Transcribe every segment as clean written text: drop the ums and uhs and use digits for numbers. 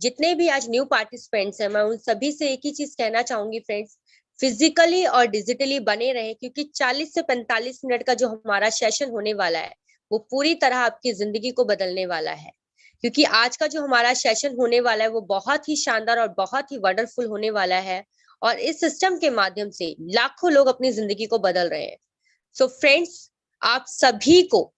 जितने भी आज न्यू पार्टिसिपेंट्स हैं, मैं उन सभी से एक ही चीज कहना चाहूंगी फ्रेंड्स, फिजिकली और डिजिटली बने रहे, क्योंकि 40 से 45 मिनट का जो हमारा सेशन होने वाला है वो पूरी तरह आपकी जिंदगी को बदलने वाला है। क्योंकि आज का जो हमारा सेशन होने वाला है वो बहुत ही शानदार और बहुत ही वंडरफुल होने वाला है, और इस सिस्टम के माध्यम से लाखों लोग अपनी जिंदगी को बदल रहे हैं। सो फ्रेंड्स, आप सभी को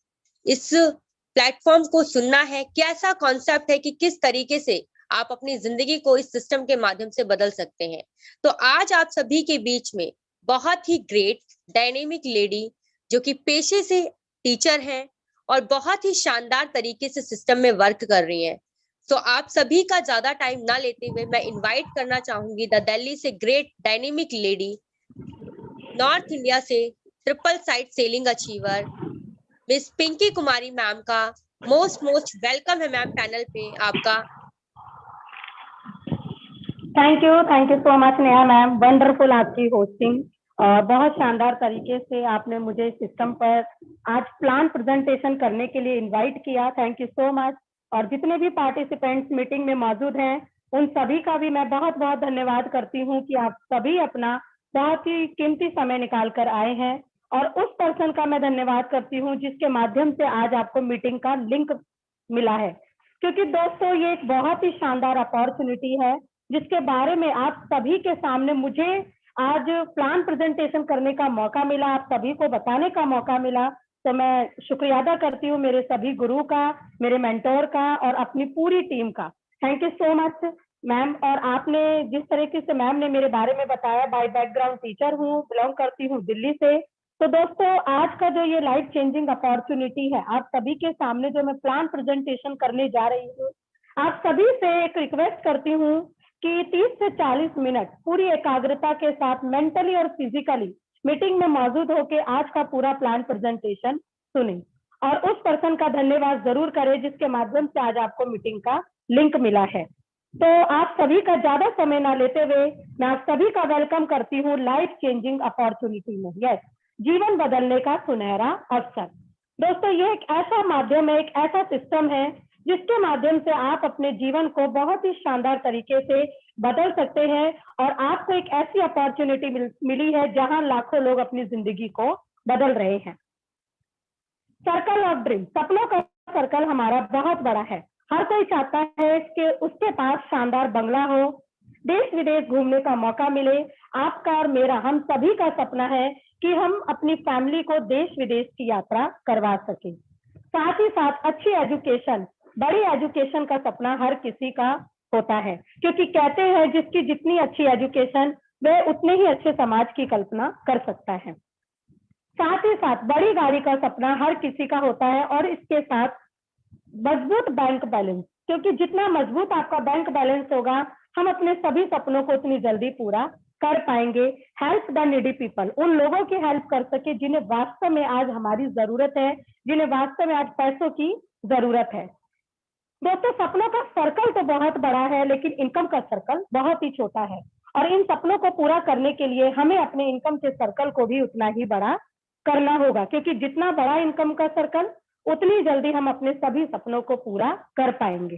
इस प्लेटफॉर्म को सुनना है, कैसा कॉन्सेप्ट है कि किस तरीके से आप अपनी जिंदगी को इस सिस्टम के माध्यम से बदल सकते हैं। तो आज आप सभी के बीच में बहुत ही ग्रेट डायनेमिक लेडी जो कि पेशे से टीचर हैं और बहुत ही शानदार तरीके से सिस्टम में वर्क कर रही हैं। तो आप सभी का ज्यादा टाइम ना लेते हुए मैं इनवाइट करना चाहूंगी द दिल्ली से great dynamic lady, north India से triple side selling achiever miss Pinky Kumari ma'am का। मोस्ट वेलकम है मैम पैनल पे आपका। Thank you so much Neha ma'am, wonderful आपकी होस्टिंग। बहुत शानदार तरीके से आपने मुझे सिस्टम पर आज प्लान प्रेजेंटेशन करने के लिए इनवाइट किया। Thank you so much. और जितने भी पार्टिसिपेंट्स मीटिंग में मौजूद हैं उन सभी का भी मैं बहुत बहुत धन्यवाद करती हूँ कि आप सभी अपना बहुत ही कीमती समय निकाल कर आए हैं। और उस पर्सन का मैं धन्यवाद करती हूँ जिसके माध्यम से आज आपको मीटिंग का लिंक मिला है, क्योंकि दोस्तों ये एक बहुत ही शानदार अपॉर्चुनिटी है जिसके बारे में आप सभी के सामने मुझे आज प्लान प्रेजेंटेशन करने का मौका मिला, आप सभी को बताने का मौका मिला। तो मैं शुक्रिया अदा करती हूँ मेरे सभी गुरु का, मेरे मेंटोर का और अपनी पूरी टीम का। Thank you so much ma'am. और आपने जिस तरीके से मैम ने मेरे बारे में बताया, बाय बैकग्राउंड टीचर हूँ, बिलोंग करती हूँ दिल्ली से। तो दोस्तों आज का जो ये लाइफ चेंजिंग अपॉर्चुनिटी है, आप सभी के सामने जो मैं प्लान प्रेजेंटेशन करने जा रही हूँ, आप सभी से एक रिक्वेस्ट करती हूँ कि 30 से 40 मिनट पूरी एकाग्रता के साथ मेंटली और फिजिकली मीटिंग में मौजूद होकर आज का पूरा प्लान प्रेजेंटेशन सुने और उस पर्सन का धन्यवाद जरूर करें जिसके माध्यम से आज आपको मीटिंग का लिंक मिला है। तो आप सभी का ज्यादा समय ना लेते हुए मैं आप सभी का वेलकम करती हूँ लाइफ चेंजिंग अपॉर्चुनिटी में। यस, जीवन बदलने का सुनहरा अवसर। दोस्तों ये एक ऐसा माध्यम है, एक ऐसा सिस्टम है जिसके माध्यम से आप अपने जीवन को बहुत ही शानदार तरीके से बदल सकते हैं और आपको एक ऐसी अपॉर्चुनिटी मिली है जहां लाखों लोग अपनी जिंदगी को बदल रहे हैं। सर्कल ऑफ ड्रीम, सपनों का सर्कल हमारा बहुत बड़ा है। हर कोई चाहता है कि उसके पास शानदार बंगला हो, देश विदेश घूमने का मौका मिले। आपका और मेरा, हम सभी का सपना है कि हम अपनी फैमिली को देश विदेश की यात्रा करवा सके। साथ ही साथ अच्छी एजुकेशन, बड़ी एजुकेशन का सपना हर किसी का होता है, क्योंकि कहते हैं जिसकी जितनी अच्छी एजुकेशन वह उतने ही अच्छे समाज की कल्पना कर सकता है। साथ ही साथ बड़ी गाड़ी का सपना हर किसी का होता है और इसके साथ मजबूत बैंक बैलेंस, क्योंकि जितना मजबूत आपका बैंक बैलेंस होगा हम अपने सभी सपनों को उतनी जल्दी पूरा कर पाएंगे। हेल्प द नीडी पीपल, उन लोगों की हेल्प कर सके जिन्हें वास्तव में आज हमारी जरूरत है, जिन्हें वास्तव में आज पैसों की जरूरत है। दोस्तों सपनों का सर्कल तो बहुत बड़ा है लेकिन इनकम का सर्कल बहुत ही छोटा है, और इन सपनों को पूरा करने के लिए हमें अपने इनकम के सर्कल को भी उतना ही बड़ा करना होगा, क्योंकि जितना बड़ा इनकम का सर्कल उतनी जल्दी हम अपने सभी सपनों को पूरा कर पाएंगे।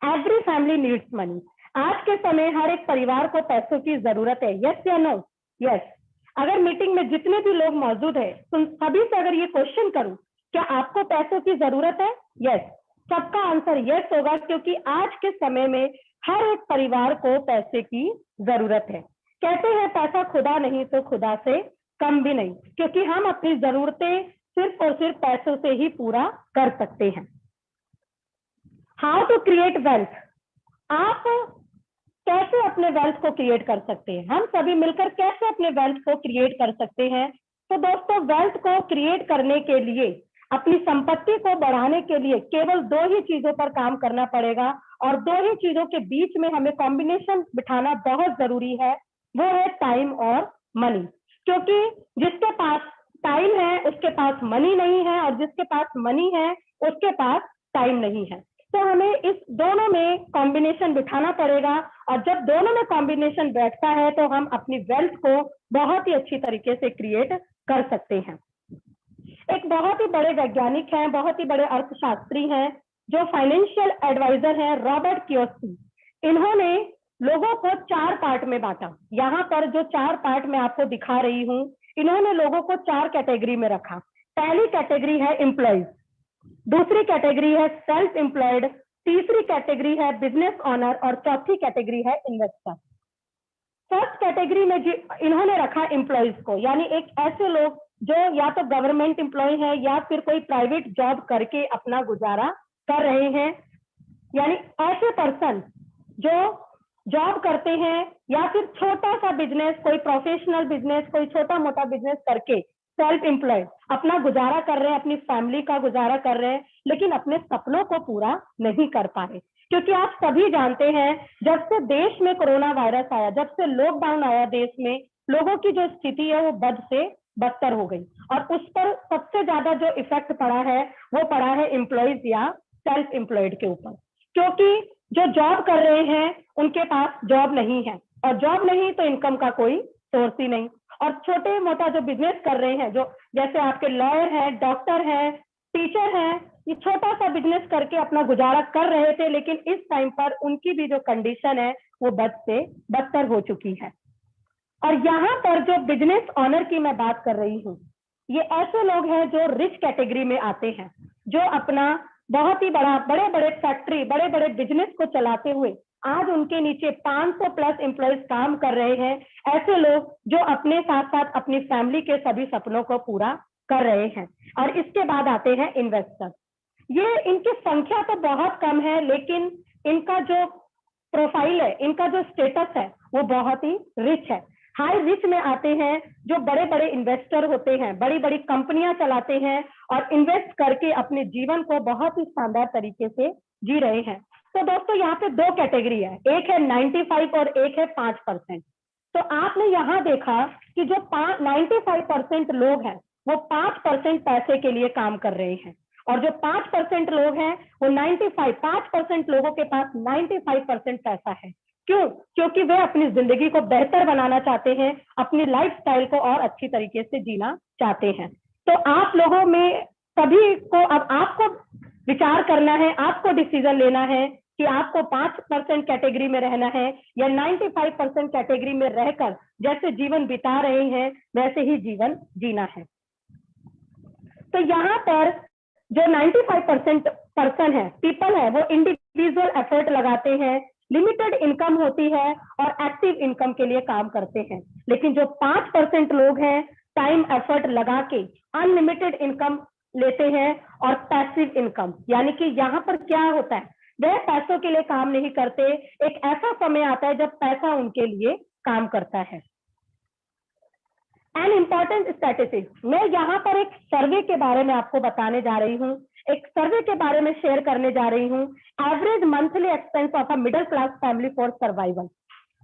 एवरी फैमिली नीड्स मनी, आज के समय हर एक परिवार को पैसों की जरूरत है। यस या नो? यस। अगर मीटिंग में जितने भी लोग मौजूद है तुम सभी से अगर ये क्वेश्चन करूं, क्या आपको पैसों की जरूरत है? यस, सबका आंसर यस होगा, क्योंकि आज के समय में हर एक परिवार को पैसे की जरूरत है। कहते हैं पैसा खुदा नहीं तो खुदा से कम भी नहीं, क्योंकि हम अपनी जरूरतें सिर्फ और सिर्फ पैसों से ही पूरा कर सकते हैं। हाउ टू क्रिएट वेल्थ, आप कैसे अपने वेल्थ को क्रिएट कर सकते हैं, हम सभी मिलकर कैसे अपने वेल्थ को क्रिएट कर सकते हैं। तो दोस्तों वेल्थ को क्रिएट करने के लिए, अपनी संपत्ति को बढ़ाने के लिए केवल दो ही चीजों पर काम करना पड़ेगा, और दो ही चीजों के बीच में हमें कॉम्बिनेशन बिठाना बहुत जरूरी है, वो है टाइम और मनी। क्योंकि जिसके पास टाइम है उसके पास मनी नहीं है, और जिसके पास मनी है उसके पास टाइम नहीं है। तो हमें इस दोनों में कॉम्बिनेशन बिठाना पड़ेगा, और जब दोनों में कॉम्बिनेशन बैठता है तो हम अपनी वेल्थ को बहुत ही अच्छी तरीके से क्रिएट कर सकते हैं। एक बहुत ही बड़े वैज्ञानिक हैं, बहुत ही बड़े अर्थशास्त्री हैं, जो फाइनेंशियल एडवाइजर हैं, रॉबर्ट कियोसाकी। इन्होंने लोगों को 4 पार्ट में बांटा। यहाँ पर जो 4 पार्ट मैं आपको दिखा रही हूँ, इन्होंने लोगों को 4 कैटेगरी में रखा। पहली कैटेगरी है एम्प्लॉइज, दूसरी कैटेगरी है सेल्फ एम्प्लॉयड, तीसरी कैटेगरी है बिजनेस ऑनर और चौथी कैटेगरी है इन्वेस्टर। फर्स्ट कैटेगरी में इन्होंने रखा एम्प्लॉइज को, यानी एक ऐसे लोग जो या तो गवर्नमेंट एम्प्लॉय है या फिर कोई प्राइवेट जॉब करके अपना गुजारा कर रहे हैं, यानी ऐसे पर्सन जो जॉब करते हैं या फिर छोटा सा बिजनेस, कोई प्रोफेशनल बिजनेस, कोई छोटा मोटा बिजनेस करके सेल्फ एम्प्लॉयड अपना गुजारा कर रहे हैं, अपनी फैमिली का गुजारा कर रहे हैं, लेकिन अपने सपनों को पूरा नहीं कर पा रहे। क्योंकि आप सभी जानते हैं, जब से देश में कोरोना वायरस आया, जब से लॉकडाउन आया देश में, लोगों की जो स्थिति है वो बद से बदतर हो गई और उस पर सबसे ज्यादा जो इफेक्ट पड़ा है वो पड़ा है एम्प्लॉयज या सेल्फ एम्प्लॉयड के ऊपर। क्योंकि जो जॉब कर रहे हैं उनके पास जॉब नहीं है और जॉब नहीं तो इनकम का कोई सोर्स ही नहीं। और छोटे मोटा जो बिजनेस कर रहे हैं, जो जैसे आपके लॉयर हैं, डॉक्टर हैं, टीचर हैं, ये छोटा सा बिजनेस करके अपना गुजारा कर रहे थे, लेकिन इस टाइम पर उनकी भी जो कंडीशन है वो बद से बदतर हो चुकी है। और यहाँ पर जो बिजनेस ऑनर की मैं बात कर रही हूँ, ये ऐसे लोग हैं जो रिच कैटेगरी में आते हैं, जो अपना बहुत ही बड़े बड़े फैक्ट्री, बड़े बड़े बिजनेस को चलाते हुए आज उनके नीचे 500 प्लस एम्प्लॉयज काम कर रहे हैं। ऐसे लोग जो अपने साथ साथ अपनी फैमिली के सभी सपनों को पूरा कर रहे हैं। और इसके बाद आते हैं इन्वेस्टर। ये इनकी संख्या तो बहुत कम है, लेकिन इनका जो प्रोफाइल है, इनका जो स्टेटस है वो बहुत ही रिच है। हाई रिच में आते हैं जो बड़े बड़े इन्वेस्टर होते हैं, बड़ी बड़ी कंपनियां चलाते हैं और इन्वेस्ट करके अपने जीवन को बहुत ही शानदार तरीके से जी रहे हैं। तो दोस्तों यहाँ पे 2 कैटेगरी है, एक है 95 और एक है 5%। तो आपने यहाँ देखा कि जो 95% लोग हैं वो 5% पैसे के लिए काम कर रहे हैं और जो 5% लोग हैं वो 5% लोगों के पास 95% पैसा है। क्यों? क्योंकि वे अपनी जिंदगी को बेहतर बनाना चाहते हैं, अपनी लाइफस्टाइल को और अच्छी तरीके से जीना चाहते हैं। तो आप लोगों में सभी को अब आपको विचार करना है, आपको डिसीजन लेना है कि आपको 5% कैटेगरी में रहना है या 95% कैटेगरी में रहकर जैसे जीवन बिता रहे हैं वैसे ही जीवन जीना है। तो यहाँ पर जो 95% पर्सन है, पीपल है, वो इंडिविजुअल एफर्ट लगाते हैं, लिमिटेड इनकम होती है और एक्टिव इनकम के लिए काम करते हैं। लेकिन जो 5% लोग हैं टाइम एफर्ट लगा के अनलिमिटेड इनकम लेते हैं और पैसिव इनकम, यानी कि यहाँ पर क्या होता है, वे पैसों के लिए काम नहीं करते, एक ऐसा समय आता है जब पैसा उनके लिए काम करता है। एन इम्पॉर्टेंट स्टैटिस्टिक्स, मैं यहाँ पर एक सर्वे के बारे में आपको बताने जा रही हूँ, एक सर्वे के बारे में शेयर करने जा रही हूँ। Average monthly expense of a middle class family for survival,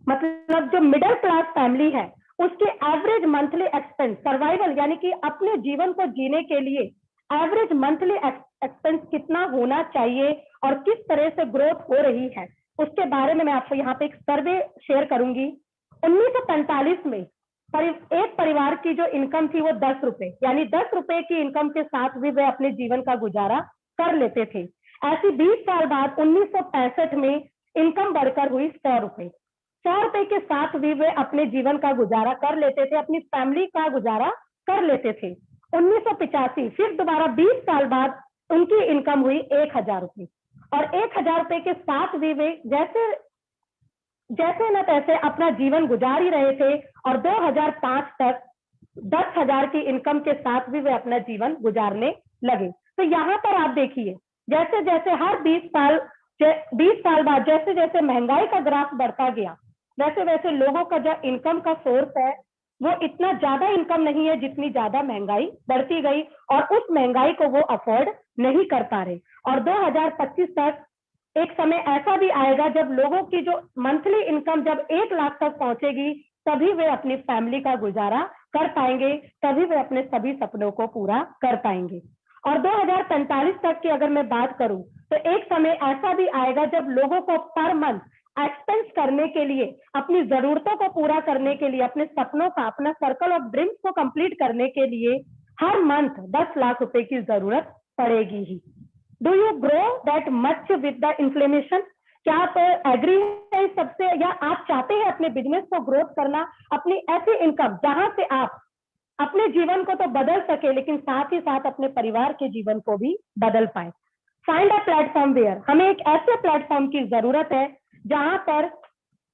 मतलब जो मिडिल क्लास फैमिली है उसके एवरेज मंथली एक्सपेंस सर्वाइवल, यानी कि अपने जीवन को जीने के लिए एवरेज मंथली एक्सपेंस कितना होना चाहिए और किस तरह से ग्रोथ हो रही है, उसके बारे में मैं आपको यहाँ पे एक सर्वे शेयर करूंगी। 1945 में एक परिवार की जो इनकम थी वो 10 रुपए, यानी 10 रुपए की इनकम के साथ भी वे अपने जीवन का गुजारा कर लेते थे। ऐसी 20 साल बाद 1965 में इनकम बढ़कर हुई 100 रुपए। 100 रुपए के साथ भी वे अपने जीवन का गुजारा कर लेते थे, अपनी फैमिली का गुजारा कर लेते थे। 1985 फिर दोबारा 20 साल बाद उनकी इनकम हुई 1000 रुपए और 1000 रुपए के साथ भी वे जैसे न तैसे अपना जीवन गुजार ही रहे थे और 2005 तक 10,000 की इनकम के साथ भी वे अपना जीवन गुजारने लगे। तो यहाँ पर आप देखिए, जैसे जैसे हर 20 साल बाद जैसे जैसे महंगाई का ग्राफ बढ़ता गया, वैसे वैसे लोगों का जो इनकम का सोर्स है वो इतना ज्यादा इनकम नहीं है जितनी ज्यादा महंगाई बढ़ती गई और उस महंगाई को वो अफोर्ड नहीं कर पा रहे। और 2025 तक एक समय ऐसा भी आएगा जब लोगों की जो मंथली इनकम जब 1 लाख तक पहुंचेगी, तभी वे अपनी फैमिली का गुजारा कर पाएंगे, तभी वे अपने सभी सपनों को पूरा कर पाएंगे। और 2045 तक की अगर मैं बात करूं तो एक समय ऐसा भी आएगा जब लोगों को पर मंथ एक्सपेंस करने के लिए, अपनी जरूरतों को पूरा करने के लिए, अपने सपनों का, अपना सर्कल ऑफ ड्रीम्स को कंप्लीट करने के लिए हर मंथ 10 लाख रुपए की जरूरत पड़ेगी ही। Do you grow that much with the inflammation? क्या आप एग्री इस सबसे, या आप चाहते हैं अपने बिजनेस को ग्रोथ करना, अपनी ऐसी इनकम जहां से आप अपने जीवन को तो बदल सके लेकिन साथ ही साथ अपने परिवार के जीवन को भी बदल पाए। फाइंड अ प्लेटफॉर्म वेयर, हमें एक ऐसे प्लेटफॉर्म की जरूरत है जहां पर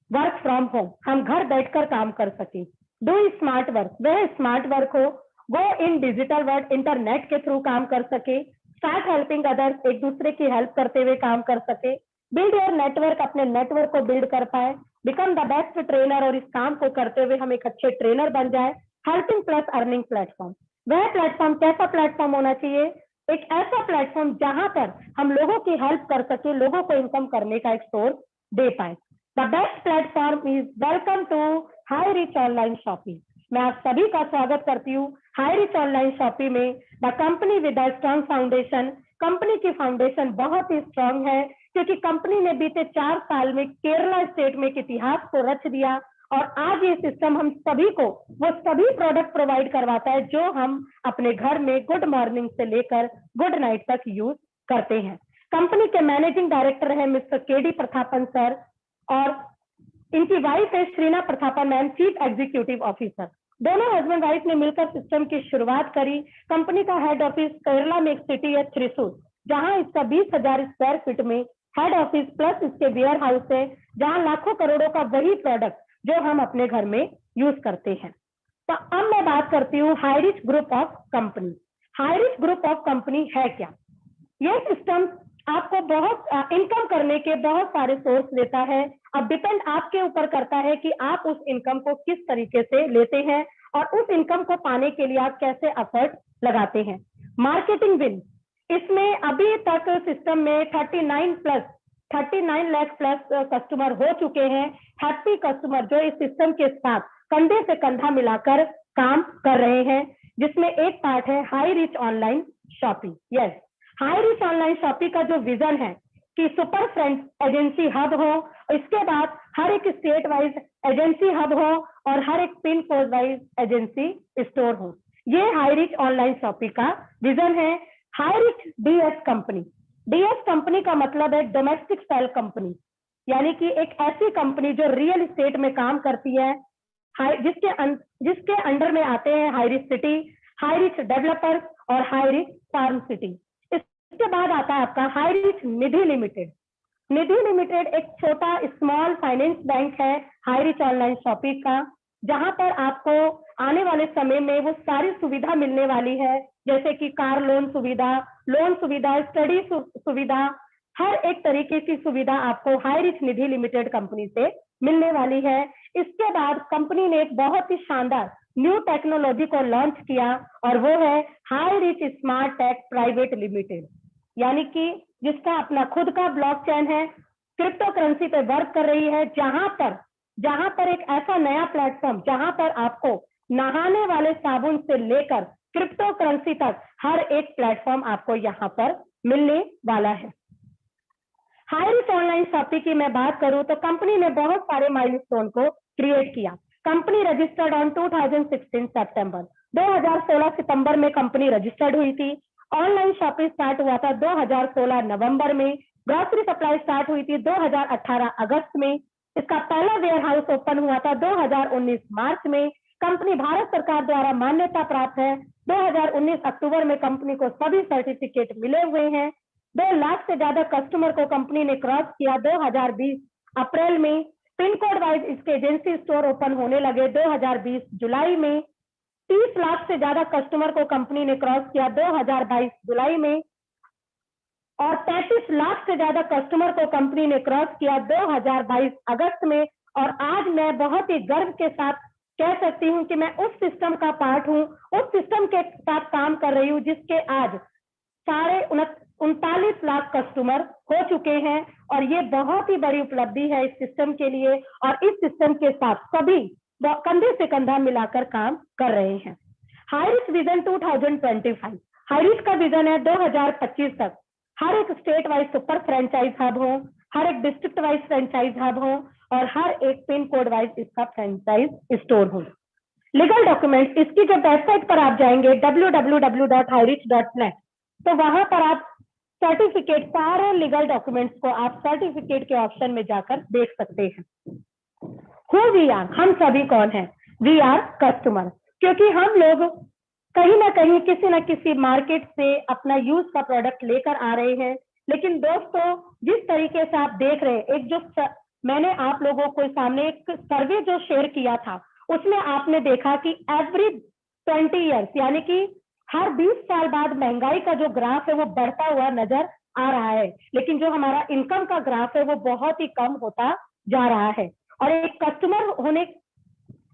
वर्क फ्रॉम होम, हम घर बैठकर काम कर सके। डू स्मार्ट वर्क, वह स्मार्ट वर्क हो, वो इन डिजिटल वर्ल्ड इंटरनेट के थ्रू काम कर सके। स्टार्ट हेल्पिंग अदर्स, एक दूसरे की हेल्प करते हुए काम कर सके। बिल्ड योर नेटवर्क, अपने नेटवर्क को बिल्ड कर पाए। बिकम द बेस्ट ट्रेनर, और इस काम को करते हुए हम एक अच्छे ट्रेनर बन जाए। हेल्पिंग प्लस अर्निंग प्लेटफॉर्म, वह प्लेटफॉर्म कैसा प्लेटफॉर्म होना चाहिए? एक ऐसा प्लेटफॉर्म जहां पर हम लोगों की हेल्प कर सके, लोगों को इनकम करने का एक सोर्स दे पाए। The best platform is welcome to hi rich online shopping. मैं आप सभी का स्वागत करती हूँ हाई रिच ऑनलाइन शॉपिंग में। The company with the strong foundation, company की फाउंडेशन बहुत ही स्ट्रॉन्ग है क्योंकि कंपनी ने बीते 4 साल में केरला स्टेट में एक इतिहास को रच दिया और आज ये सिस्टम हम सभी को वो सभी प्रोडक्ट प्रोवाइड करवाता है जो हम अपने घर में गुड मॉर्निंग से लेकर गुड नाइट तक यूज करते हैं। कंपनी के मैनेजिंग डायरेक्टर है मिस्टर केडी प्रथापन सर, और इनकी वाइफ है Shrina Prathapan ma'am, chief executive officer. दोनों हस्बैंड वाइफ ने मिलकर सिस्टम की शुरुआत करी। कंपनी का हेड ऑफिस केरला में एक सिटी है त्रिशूर, जहां इसका 20,000 स्क्वायर फीट में हेड ऑफिस प्लस इसके वेयर हाउस है, जहां लाखों करोड़ों का वही प्रोडक्ट जो हम अपने घर में यूज करते हैं। तो अब मैं बात करती हूँ hi rich group of company. High rich group of company है क्या? ये सिस्टम आपको बहुत इनकम करने के बहुत सारे सोर्स देता है। अब डिपेंड आपके ऊपर करता है कि आप उस इनकम को किस तरीके से लेते हैं और उस इनकम को पाने के लिए आप कैसे एफर्ट लगाते हैं। मार्केटिंग विन, इसमें अभी तक सिस्टम में 39 लाख प्लस कस्टमर हो चुके हैं, हैप्पी कस्टमर जो इस सिस्टम के साथ कंधे से कंधा मिलाकर काम कर रहे हैं, जिसमें एक पार्ट है hi rich online shopping. Yes, high rich online shopping का जो विजन है कि सुपर फ्रेंड्स एजेंसी हब हो, इसके बाद हर एक स्टेट वाइज एजेंसी हब हो और हर एक pin code wise agency store हो। ये हाई रिच ऑनलाइन शॉपिंग का विजन है। Hi rich DS company, DS company का मतलब है डोमेस्टिक स्टाइल कंपनी, यानी कि एक ऐसी कंपनी जो रियल एस्टेट में काम करती है, जिसके अंडर में आते हैं high rich city, high rich developers और हाई रिच फार्म सिटी। इसके बाद आता है आपका हाई रिच निधि लिमिटेड। निधि लिमिटेड एक छोटा स्मॉल फाइनेंस बैंक है हाई रिच ऑनलाइन शॉपिंग का, जहां पर आपको आने वाले समय में वो सारी सुविधा मिलने वाली है, जैसे कि कार लोन सुविधा, स्टडी सुविधा, हर एक तरीके की सुविधा आपको हाई रिच निधि लिमिटेड कंपनी से मिलने वाली है। इसके बाद कंपनी ने एक बहुत ही शानदार न्यू टेक्नोलॉजी को लॉन्च किया और वो है hi rich smart tech private limited, यानी कि जिसका अपना खुद का ब्लॉकचेन है, क्रिप्टो करेंसी पे वर्क कर रही है, जहां पर एक ऐसा नया प्लेटफॉर्म जहां पर आपको नहाने वाले साबुन से लेकर क्रिप्टो करेंसी तक हर एक प्लेटफॉर्म आपको यहाँ पर मिलने वाला है। हाई रिच ऑनलाइन शॉपिंग की मैं बात करूं तो कंपनी ने बहुत सारे माइलस्टोन को क्रिएट किया। कंपनी रजिस्टर्ड ऑन 2016 सितंबर, 2016 सितंबर में कंपनी रजिस्टर्ड हुई थी। ऑनलाइन शॉपिंग स्टार्ट हुआ था 2016 नवंबर में। ग्रोसरी सप्लाई स्टार्ट हुई थी 2018 अगस्त में। इसका पहला वेयर हाउस ओपन हुआ था 2019 मार्च में। कंपनी भारत सरकार द्वारा मान्यता प्राप्त है। 2019 अक्टूबर में कंपनी को सभी सर्टिफिकेट मिले हुए हैं। 2 लाख से ज्यादा कस्टमर को कंपनी ने क्रॉस किया 2020 अप्रैल में। पिन कोड वाइज इसके एजेंसी स्टोर ओपन होने लगे 2020 जुलाई में। 30 लाख से ज्यादा कस्टमर को कंपनी ने क्रॉस किया 2022 जुलाई में, और 33 लाख से ज्यादा कस्टमर को कंपनी ने क्रॉस किया 2022 अगस्त में। और आज मैं बहुत ही गर्व के साथ कह सकती हूं कि मैं उस सिस्टम का पार्ट हूं, उस सिस्टम के साथ काम कर रही हूं जिसके आज 39 लाख कस्टमर हो चुके हैं, और ये बहुत ही बड़ी उपलब्धि है इस सिस्टम के लिए। और इस सिस्टम के साथ सभी कंधे से कंधा मिलाकर काम कर रहे हैं। High rich vision 2025, high rich का विजन है 2025 तक हर एक state wise super franchise hub हो, हर एक डिस्ट्रिक्ट वाइज फ्रेंचाइज हब हो, और हर एक पिन कोड वाइज इसका फ्रेंचाइज स्टोर हो। लीगल डॉक्यूमेंट, इसकी जब वेबसाइट पर आप जाएंगे www.hirich.net, तो वहां पर आप सर्टिफिकेट, सारे लीगल डॉक्यूमेंट्स को आप सर्टिफिकेट के ऑप्शन में जाकर देख सकते हैं। हु वी आर, हम सभी कौन हैं? वी आर कस्टमर, क्योंकि हम लोग कहीं ना कहीं किसी न किसी मार्केट से अपना यूज का प्रोडक्ट लेकर आ रहे हैं। लेकिन दोस्तों, जिस तरीके से आप देख रहे हैं, एक जो मैंने आप लोगों को सामने एक सर्वे जो शेयर किया था, उसमें आपने देखा कि एवरी 20 ईयर्स यानी कि हर 20 साल बाद महंगाई का जो ग्राफ है वो बढ़ता हुआ नजर आ रहा है, लेकिन जो हमारा इनकम का ग्राफ है वो बहुत ही कम होता जा रहा है। और एक कस्टमर होने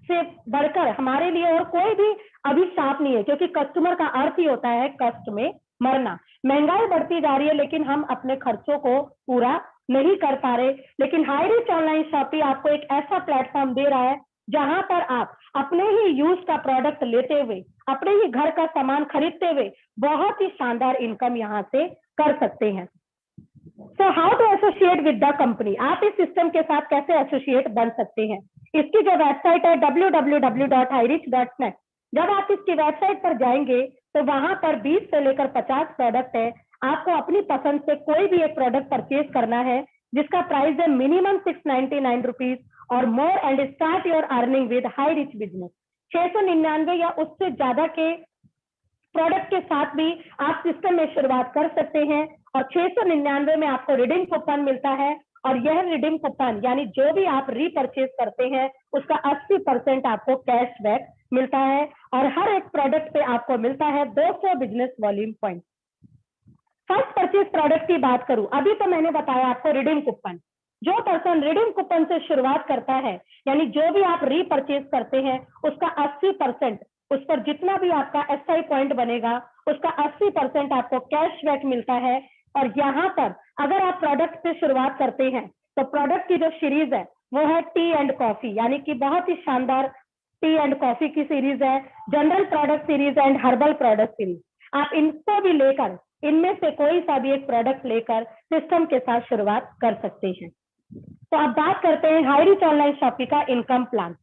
से बढ़कर हमारे लिए और कोई भी अभिशाप नहीं है, क्योंकि कस्टमर का अर्थ ही होता है कष्ट में मरना। महंगाई बढ़ती जा रही है, लेकिन हम अपने खर्चों को पूरा नहीं कर पा रहे। लेकिन हाई रिच ऑनलाइन शॉपिंग आपको एक ऐसा प्लेटफॉर्म दे रहा है जहां पर आप अपने ही यूज का प्रोडक्ट लेते हुए, अपने ही घर का सामान खरीदते हुए बहुत ही शानदार इनकम यहाँ से कर सकते हैं। So how to associate with the company, आप इस सिस्टम के साथ कैसे एसोसिएट बन सकते हैं? इसकी जो वेबसाइट है www.hirich.net, जब आप इसकी वेबसाइट पर जाएंगे तो वहां पर 20 से लेकर 50 प्रोडक्ट है। आपको अपनी पसंद से कोई भी एक प्रोडक्ट परचेज करना है जिसका प्राइस है मिनिमम 699 रुपीज और more and start your earning with high rich business. 699 या उससे ज्यादा के प्रोडक्ट के साथ भी आप सिस्टम में शुरुआत कर सकते हैं। और 699 में आपको रिडीम कूपन मिलता है, और यह रिडीम कूपन यानी जो भी आप रीपरचेज करते हैं उसका 80% आपको कैशबैक मिलता है, और हर एक प्रोडक्ट पे आपको मिलता है 200 business volume point. First purchase product की बात करूं, अभी तो मैंने बताया आपको रिडीम कूपन। जो पर्सन रिडीम कूपन से शुरुआत करता है, यानी जो भी आप रीपरचेज करते हैं उसका 80%, उस पर जितना भी आपका SI पॉइंट बनेगा उसका 80% आपको कैशबैक मिलता है। और यहाँ पर अगर आप प्रोडक्ट से शुरुआत करते हैं तो प्रोडक्ट की जो सीरीज है वो है टी एंड कॉफी, यानी कि बहुत ही शानदार टी एंड कॉफी की सीरीज है, general product series and herbal product series. आप इनको भी लेकर, इनमें से कोई सा भी एक प्रोडक्ट लेकर सिस्टम के साथ शुरुआत कर सकते हैं। तो अब बात करते हैं हाई रिच ऑनलाइन शॉपिंग का इनकम प्लान।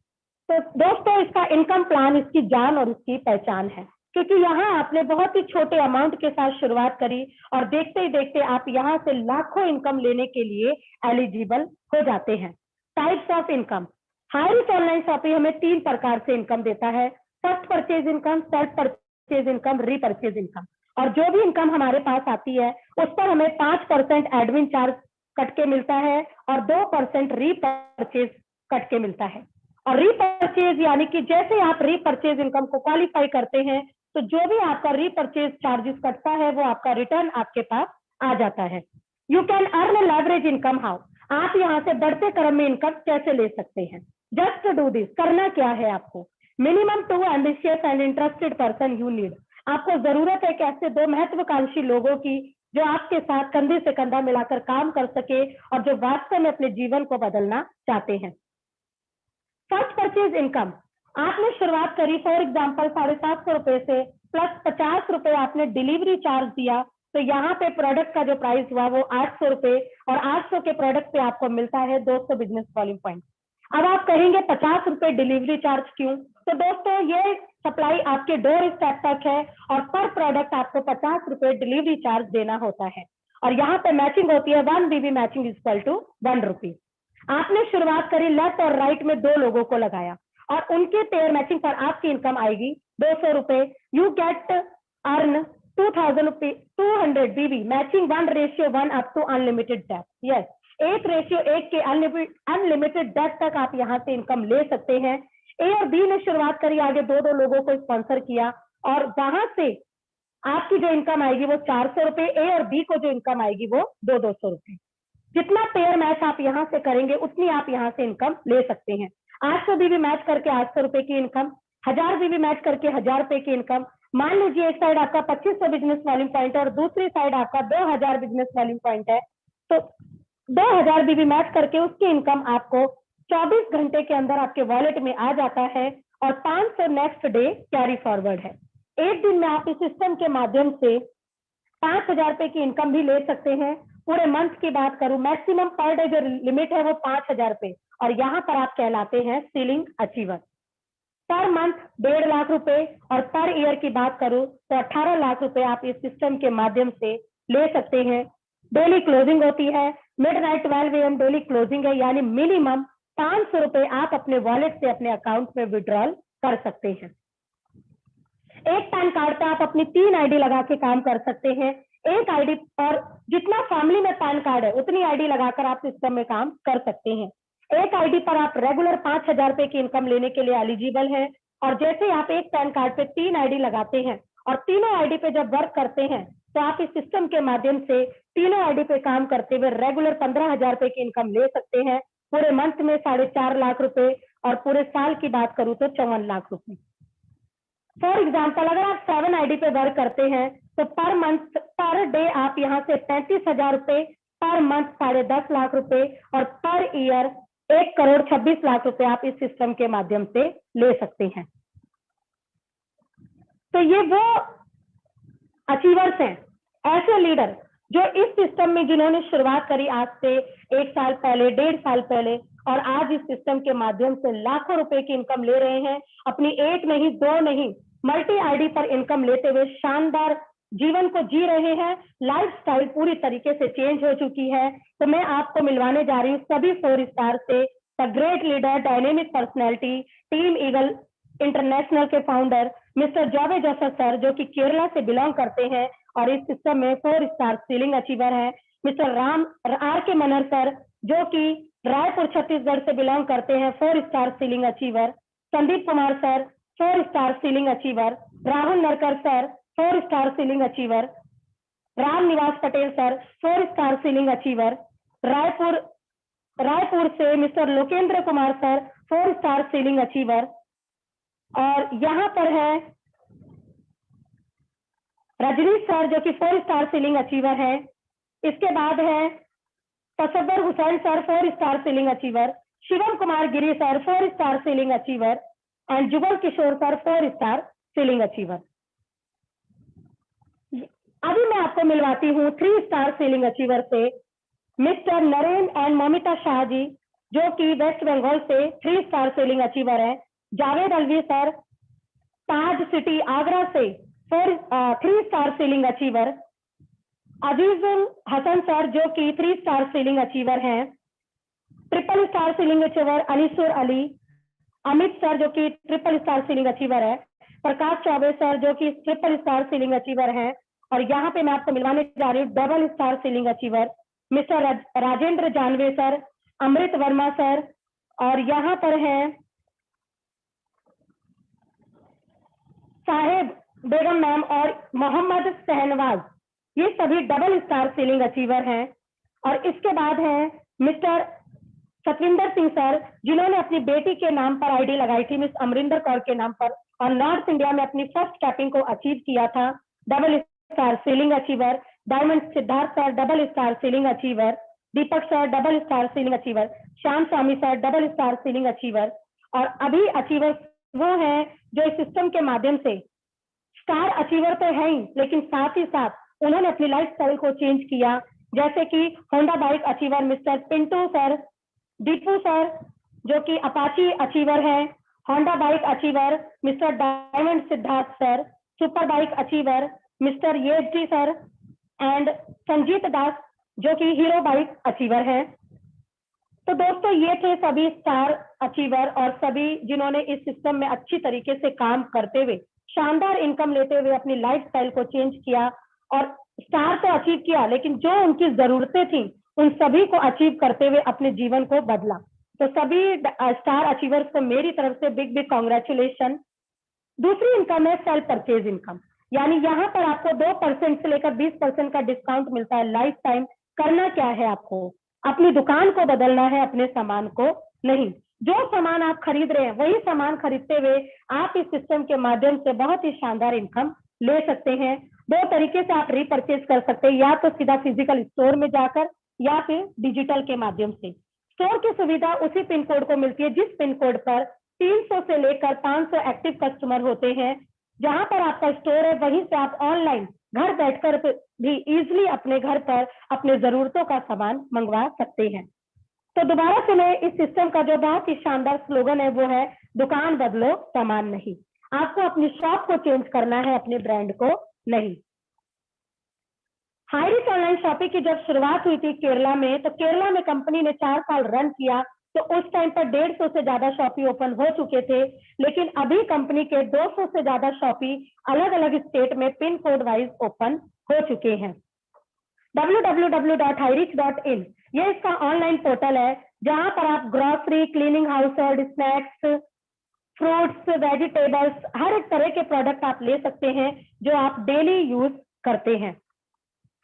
तो दोस्तों, इसका इनकम प्लान इसकी जान और इसकी पहचान है, क्योंकि यहाँ आपने बहुत ही छोटे अमाउंट के साथ शुरुआत करी और देखते ही देखते आप यहाँ से लाखों इनकम लेने के लिए एलिजिबल हो जाते हैं। Types of income, high rich online shopping हमें 3 प्रकार से इनकम देता है। First purchase income, self purchase income, repurchase income. और जो भी इनकम हमारे पास आती है उस पर हमें 5% एडमिन चार्ज कट के मिलता है और 2% रीपरचेज कट के मिलता है। और रीपरचेज यानी कि जैसे आप रीपरचेज इनकम को क्वालिफाई करते हैं तो जो भी आपका रीपरचेज चार्जेस कटता है वो आपका रिटर्न आपके पास आ जाता है। You can earn leverage income how, आप यहाँ से बढ़ते क्रम में इनकम कैसे ले सकते हैं? जस्ट डू दिस, करना क्या है आपको? Minimum 2 ambitious and interested person you need, आपको जरूरत है कि ऐसे 2 महत्वाकांक्षी लोगों की जो आपके साथ कंधे से कंधा मिलाकर काम कर सके और जो वास्तव में अपने जीवन को बदलना चाहते हैं। फर्स्ट परचेज इनकम, आपने शुरुआत करी फॉर एग्जाम्पल 750 रुपए से, प्लस 50 रुपए आपने डिलीवरी चार्ज दिया, तो यहाँ पे प्रोडक्ट का जो प्राइस हुआ वो 800 रुपए, और 800 के प्रोडक्ट पे आपको मिलता है 200 बिजनेस वॉल्यूम पॉइंट। अब आप कहेंगे 50 रुपए डिलीवरी चार्ज क्यों? तो दोस्तों, ये सप्लाई आपके डोर स्टेप तक है और पर प्रोडक्ट आपको 50 रुपए डिलीवरी चार्ज देना होता है। और यहाँ पे मैचिंग होती है 1 BB मैचिंग इक्वल टू 1 रुपी। आपने शुरुआत करी, लेफ्ट और राइट में 2 लोगों को लगाया और उनके पेयर मैचिंग पर आपकी इनकम आएगी 200 रुपए। You get earn 200 BB matching 1:1 up to unlimited depth. Yes, 1:1 के अनलिमिटेड डेप्थ तक आप यहाँ से इनकम ले सकते हैं। ए और बी ने शुरुआत करी, आगे 2 लोगों को स्पॉन्सर किया और वहां से आपकी जो इनकम आएगी वो 400 रुपए, ए और बी को जो इनकम आएगी वो 200 रुपए। जितना पेयर मैच आप यहाँ से करेंगे उतनी आप यहाँ से इनकम ले सकते हैं। 800 BB मैच करके 800 रुपए की इनकम, 1000 BB मैच करके 1000 रुपए की इनकम। मान लीजिए एक साइड आपका 2500 बिजनेस वॉल्यूम पॉइंट है और दूसरी साइड आपका 2000 बिजनेस वॉल्यूम पॉइंट है, तो 2000 BB मैच करके उसकी इनकम आपको 24 घंटे के अंदर आपके वॉलेट में आ जाता है और 500 नेक्स्ट डे कैरी फॉरवर्ड है। एक दिन में आप इस सिस्टम के माध्यम से 5000 रुपए की इनकम भी ले सकते हैं। पूरे मंथ की बात करूं, मैक्सिमम पर डे जो लिमिट है वो 5000 रुपए, और यहाँ पर आप कहलाते हैं ceiling achiever. Per month 1.5 lakh रुपए और पर ईयर की बात करूं तो 18 लाख रुपए आप इस सिस्टम के माध्यम से ले सकते हैं। डेली क्लोजिंग होती है, मिडनाइट 12 AM डेली क्लोजिंग है, यानी मिनिमम 500 रुपए आप अपने वॉलेट से अपने अकाउंट में विड्रॉल कर सकते हैं। एक पैन कार्ड पे आप अपनी 3 आईडी लगा के काम कर सकते हैं। एक आईडी और जितना फैमिली में पैन कार्ड है उतनी आईडी लगाकर आप सिस्टम में काम कर सकते हैं। एक आईडी पर आप रेगुलर 5,000 रुपए की इनकम लेने के लिए एलिजिबल हैं। और जैसे आप एक पैन कार्ड पे 3 आईडी लगाते हैं और तीनों आईडी पे जब वर्क करते हैं तो आप इस सिस्टम के माध्यम से तीनों आईडी पे काम करते हुए रेगुलर 15,000 रुपए की इनकम ले सकते हैं। पूरे मंथ में 4.5 लाख रुपए और पूरे साल की बात करूं तो 54 लाख रुपए। फॉर एग्जाम्पल अगर आप 7 आईडी पे वर्क करते हैं तो पर मंथ पर डे आप यहाँ से 35,000 रुपए, पर मंथ 10.5 लाख रुपए और पर ईयर 1,26,00,000 रुपए आप इस सिस्टम के माध्यम से ले सकते हैं। तो ये वो अचीवर्स हैं, ऐसे लीडर जो इस सिस्टम में जिन्होंने शुरुआत करी आज से 1 साल पहले, 1.5 साल पहले, और आज इस सिस्टम के माध्यम से लाखों रुपए की इनकम ले रहे हैं। अपनी 1 नहीं 2 नहीं मल्टी आईडी पर इनकम लेते हुए शानदार जीवन को जी रहे हैं। लाइफस्टाइल पूरी तरीके से चेंज हो चुकी है। तो मैं आपको मिलवाने जा रही हूँ सभी 4 स्टार से, the great leader, dynamic personality, Team Eagle International के founder mister Javed Joseph sir, जो कि केरला से बिलोंग करते हैं और इस सिस्टम में 4 स्टार सीलिंग अचीवर है। Mister Ram are K Manar sir, जो कि रायपुर छत्तीसगढ़ से बिलोंग करते हैं, 4 star ceiling achiever. Sandeep Kumar sir, 4 star ceiling achiever. Rahul Narkar sir, 4 star ceiling achiever. Ram Niwas Patel sir, 4 star ceiling achiever. Raipur से mister Lokendra Kumar sir, 4 star ceiling achiever. और यहाँ पर है रजनीश सर, जो कि 4 स्टार सीलिंग अचीवर है। इसके बाद है Tasawwur Hussain sir, 4 star ceiling achiever. Shivam Kumar Giri sir, 4 star ceiling achiever. And Jugal Kishore sir, 4 star ceiling achiever. अभी मैं आपको मिलवाती हूँ 3 स्टार सीलिंग अचीवर से मिस्टर नरेन एंड ममिता शाह जी, जो कि वेस्ट बंगाल से 3 स्टार सीलिंग अचीवर है। जावेद अलवी सर, ताज सिटी आगरा से 3 star ceiling achiever. Azizul Hasan sir, जो कि 3 स्टार सीलिंग अचीवर हैं। Triple star ceiling achiever Anisur Ali. Amit sir, जो कि ट्रिपल स्टार सीलिंग अचीवर है। प्रकाश चौबे सर, जो कि ट्रिपल स्टार सीलिंग अचीवर हैं। और यहाँ पे मैं आपको मिलवाने जा रही हूँ double star ceiling achiever mister Rajendra जानवे सर, अमृत वर्मा सर, और यहाँ पर है साहेब बेगम मैम और मोहम्मद शहनवाज। ये सभी डबल स्टार सीलिंग अचीवर हैं। और इसके बाद है मिस्टर सतविंदर सिंह सर, जिन्होंने अपनी बेटी के नाम पर आईडी लगाई थी मिस अमरिंदर कौर के नाम पर, और नॉर्थ इंडिया में अपनी फर्स्ट कैपिंग को अचीव किया था। Double star ceiling achiever. Diamond Siddharth sir, double star ceiling achiever. Deepak sir, double star ceiling achiever. Shyam Swami sir, double star ceiling achiever. और अभी अचीवर वो हैं जो इस सिस्टम के माध्यम से स्टार अचीवर तो है ही, लेकिन साथ ही साथ उन्होंने अपनी लाइफ स्टाइल को चेंज किया। जैसे कि Honda bike achiever mister Pintu sir, Deepu sir, जो कि अपाची अचीवर है। Honda bike achiever mister diamond Siddharth sir. Super bike achiever mister Yeji sir and Sanjeet Das, जो कि हीरो बाइक अचीवर है। तो दोस्तों, ये थे सभी स्टार अचीवर और सभी जिन्होंने इस सिस्टम में अच्छी तरीके से काम करते हुए शानदार इनकम लेते हुए अपनी लाइफस्टाइल को चेंज किया। और स्टार तो अचीव किया, लेकिन जो उनकी जरूरतें थी उन सभी को अचीव करते हुए अपने जीवन को बदला। तो सभी स्टार अचीवर्स को मेरी तरफ से बिग बिग कॉन्ग्रेचुलेशन। दूसरी इनकम है सेल्फ परचेज इनकम, यानी यहाँ पर आपको 2% से लेकर 20% का डिस्काउंट मिलता है लाइफ टाइम। करना क्या है, आपको अपनी दुकान को बदलना है, अपने सामान को नहीं। जो सामान आप खरीद रहे हैं वही सामान खरीदते हुए आप इस सिस्टम के माध्यम से बहुत ही शानदार इनकम ले सकते हैं। 2 तरीके से आप रीपरचेज कर सकते हैं, या तो सीधा फिजिकल स्टोर में जाकर या फिर डिजिटल के माध्यम से। स्टोर की सुविधा उसी पिन कोड को मिलती है जिस पिन कोड पर 300 से लेकर 500 एक्टिव कस्टमर होते हैं। जहां पर आपका स्टोर है वहीं से आप ऑनलाइन घर बैठकर भी इजीली अपने घर पर अपने जरूरतों का सामान मंगवा सकते हैं। तो दोबारा से मैं इस सिस्टम का जो बहुत ही शानदार स्लोगन है वो है दुकान बदलो सामान नहीं। आपको अपनी शॉप को चेंज करना है, अपने ब्रांड को नहीं। हाई रिच ऑनलाइन शॉपिंग की जब शुरुआत हुई थी केरला में, तो केरला में कंपनी ने 4 साल रन किया, तो उस टाइम पर 150 से ज्यादा शॉपी ओपन हो चुके थे। लेकिन अभी कंपनी के 200 से ज्यादा शॉपी अलग अलग स्टेट में पिन कोड वाइज ओपन हो चुके हैं। www.hirich.in ये इसका ऑनलाइन पोर्टल है, जहां पर आप grocery, cleaning household, snacks, fruits, vegetables, हर एक तरह के प्रोडक्ट आप ले सकते हैं जो आप डेली यूज करते हैं।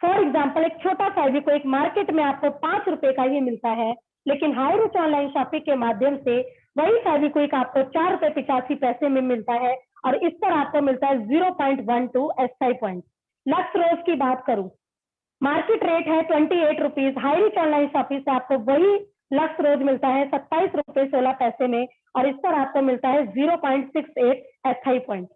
फॉर एग्जाम्पल, एक छोटा सा भी कोई मार्केट में आपको 5 रुपए का ही मिलता है, लेकिन हाई रिच ऑनलाइन शॉपिंग के माध्यम से वही फेविक्विक आपको 4 रुपए 85 पैसे में मिलता है, और इस पर आपको मिलता है 0.12 SI पॉइंट। लक्स रोज की बात करूं, मार्केट रेट है 28 rupees, high rich online shopping से आपको वही लक्स रोज मिलता है 27 रुपए 16 पैसे में, और इस पर आपको मिलता है 0.68 SI point.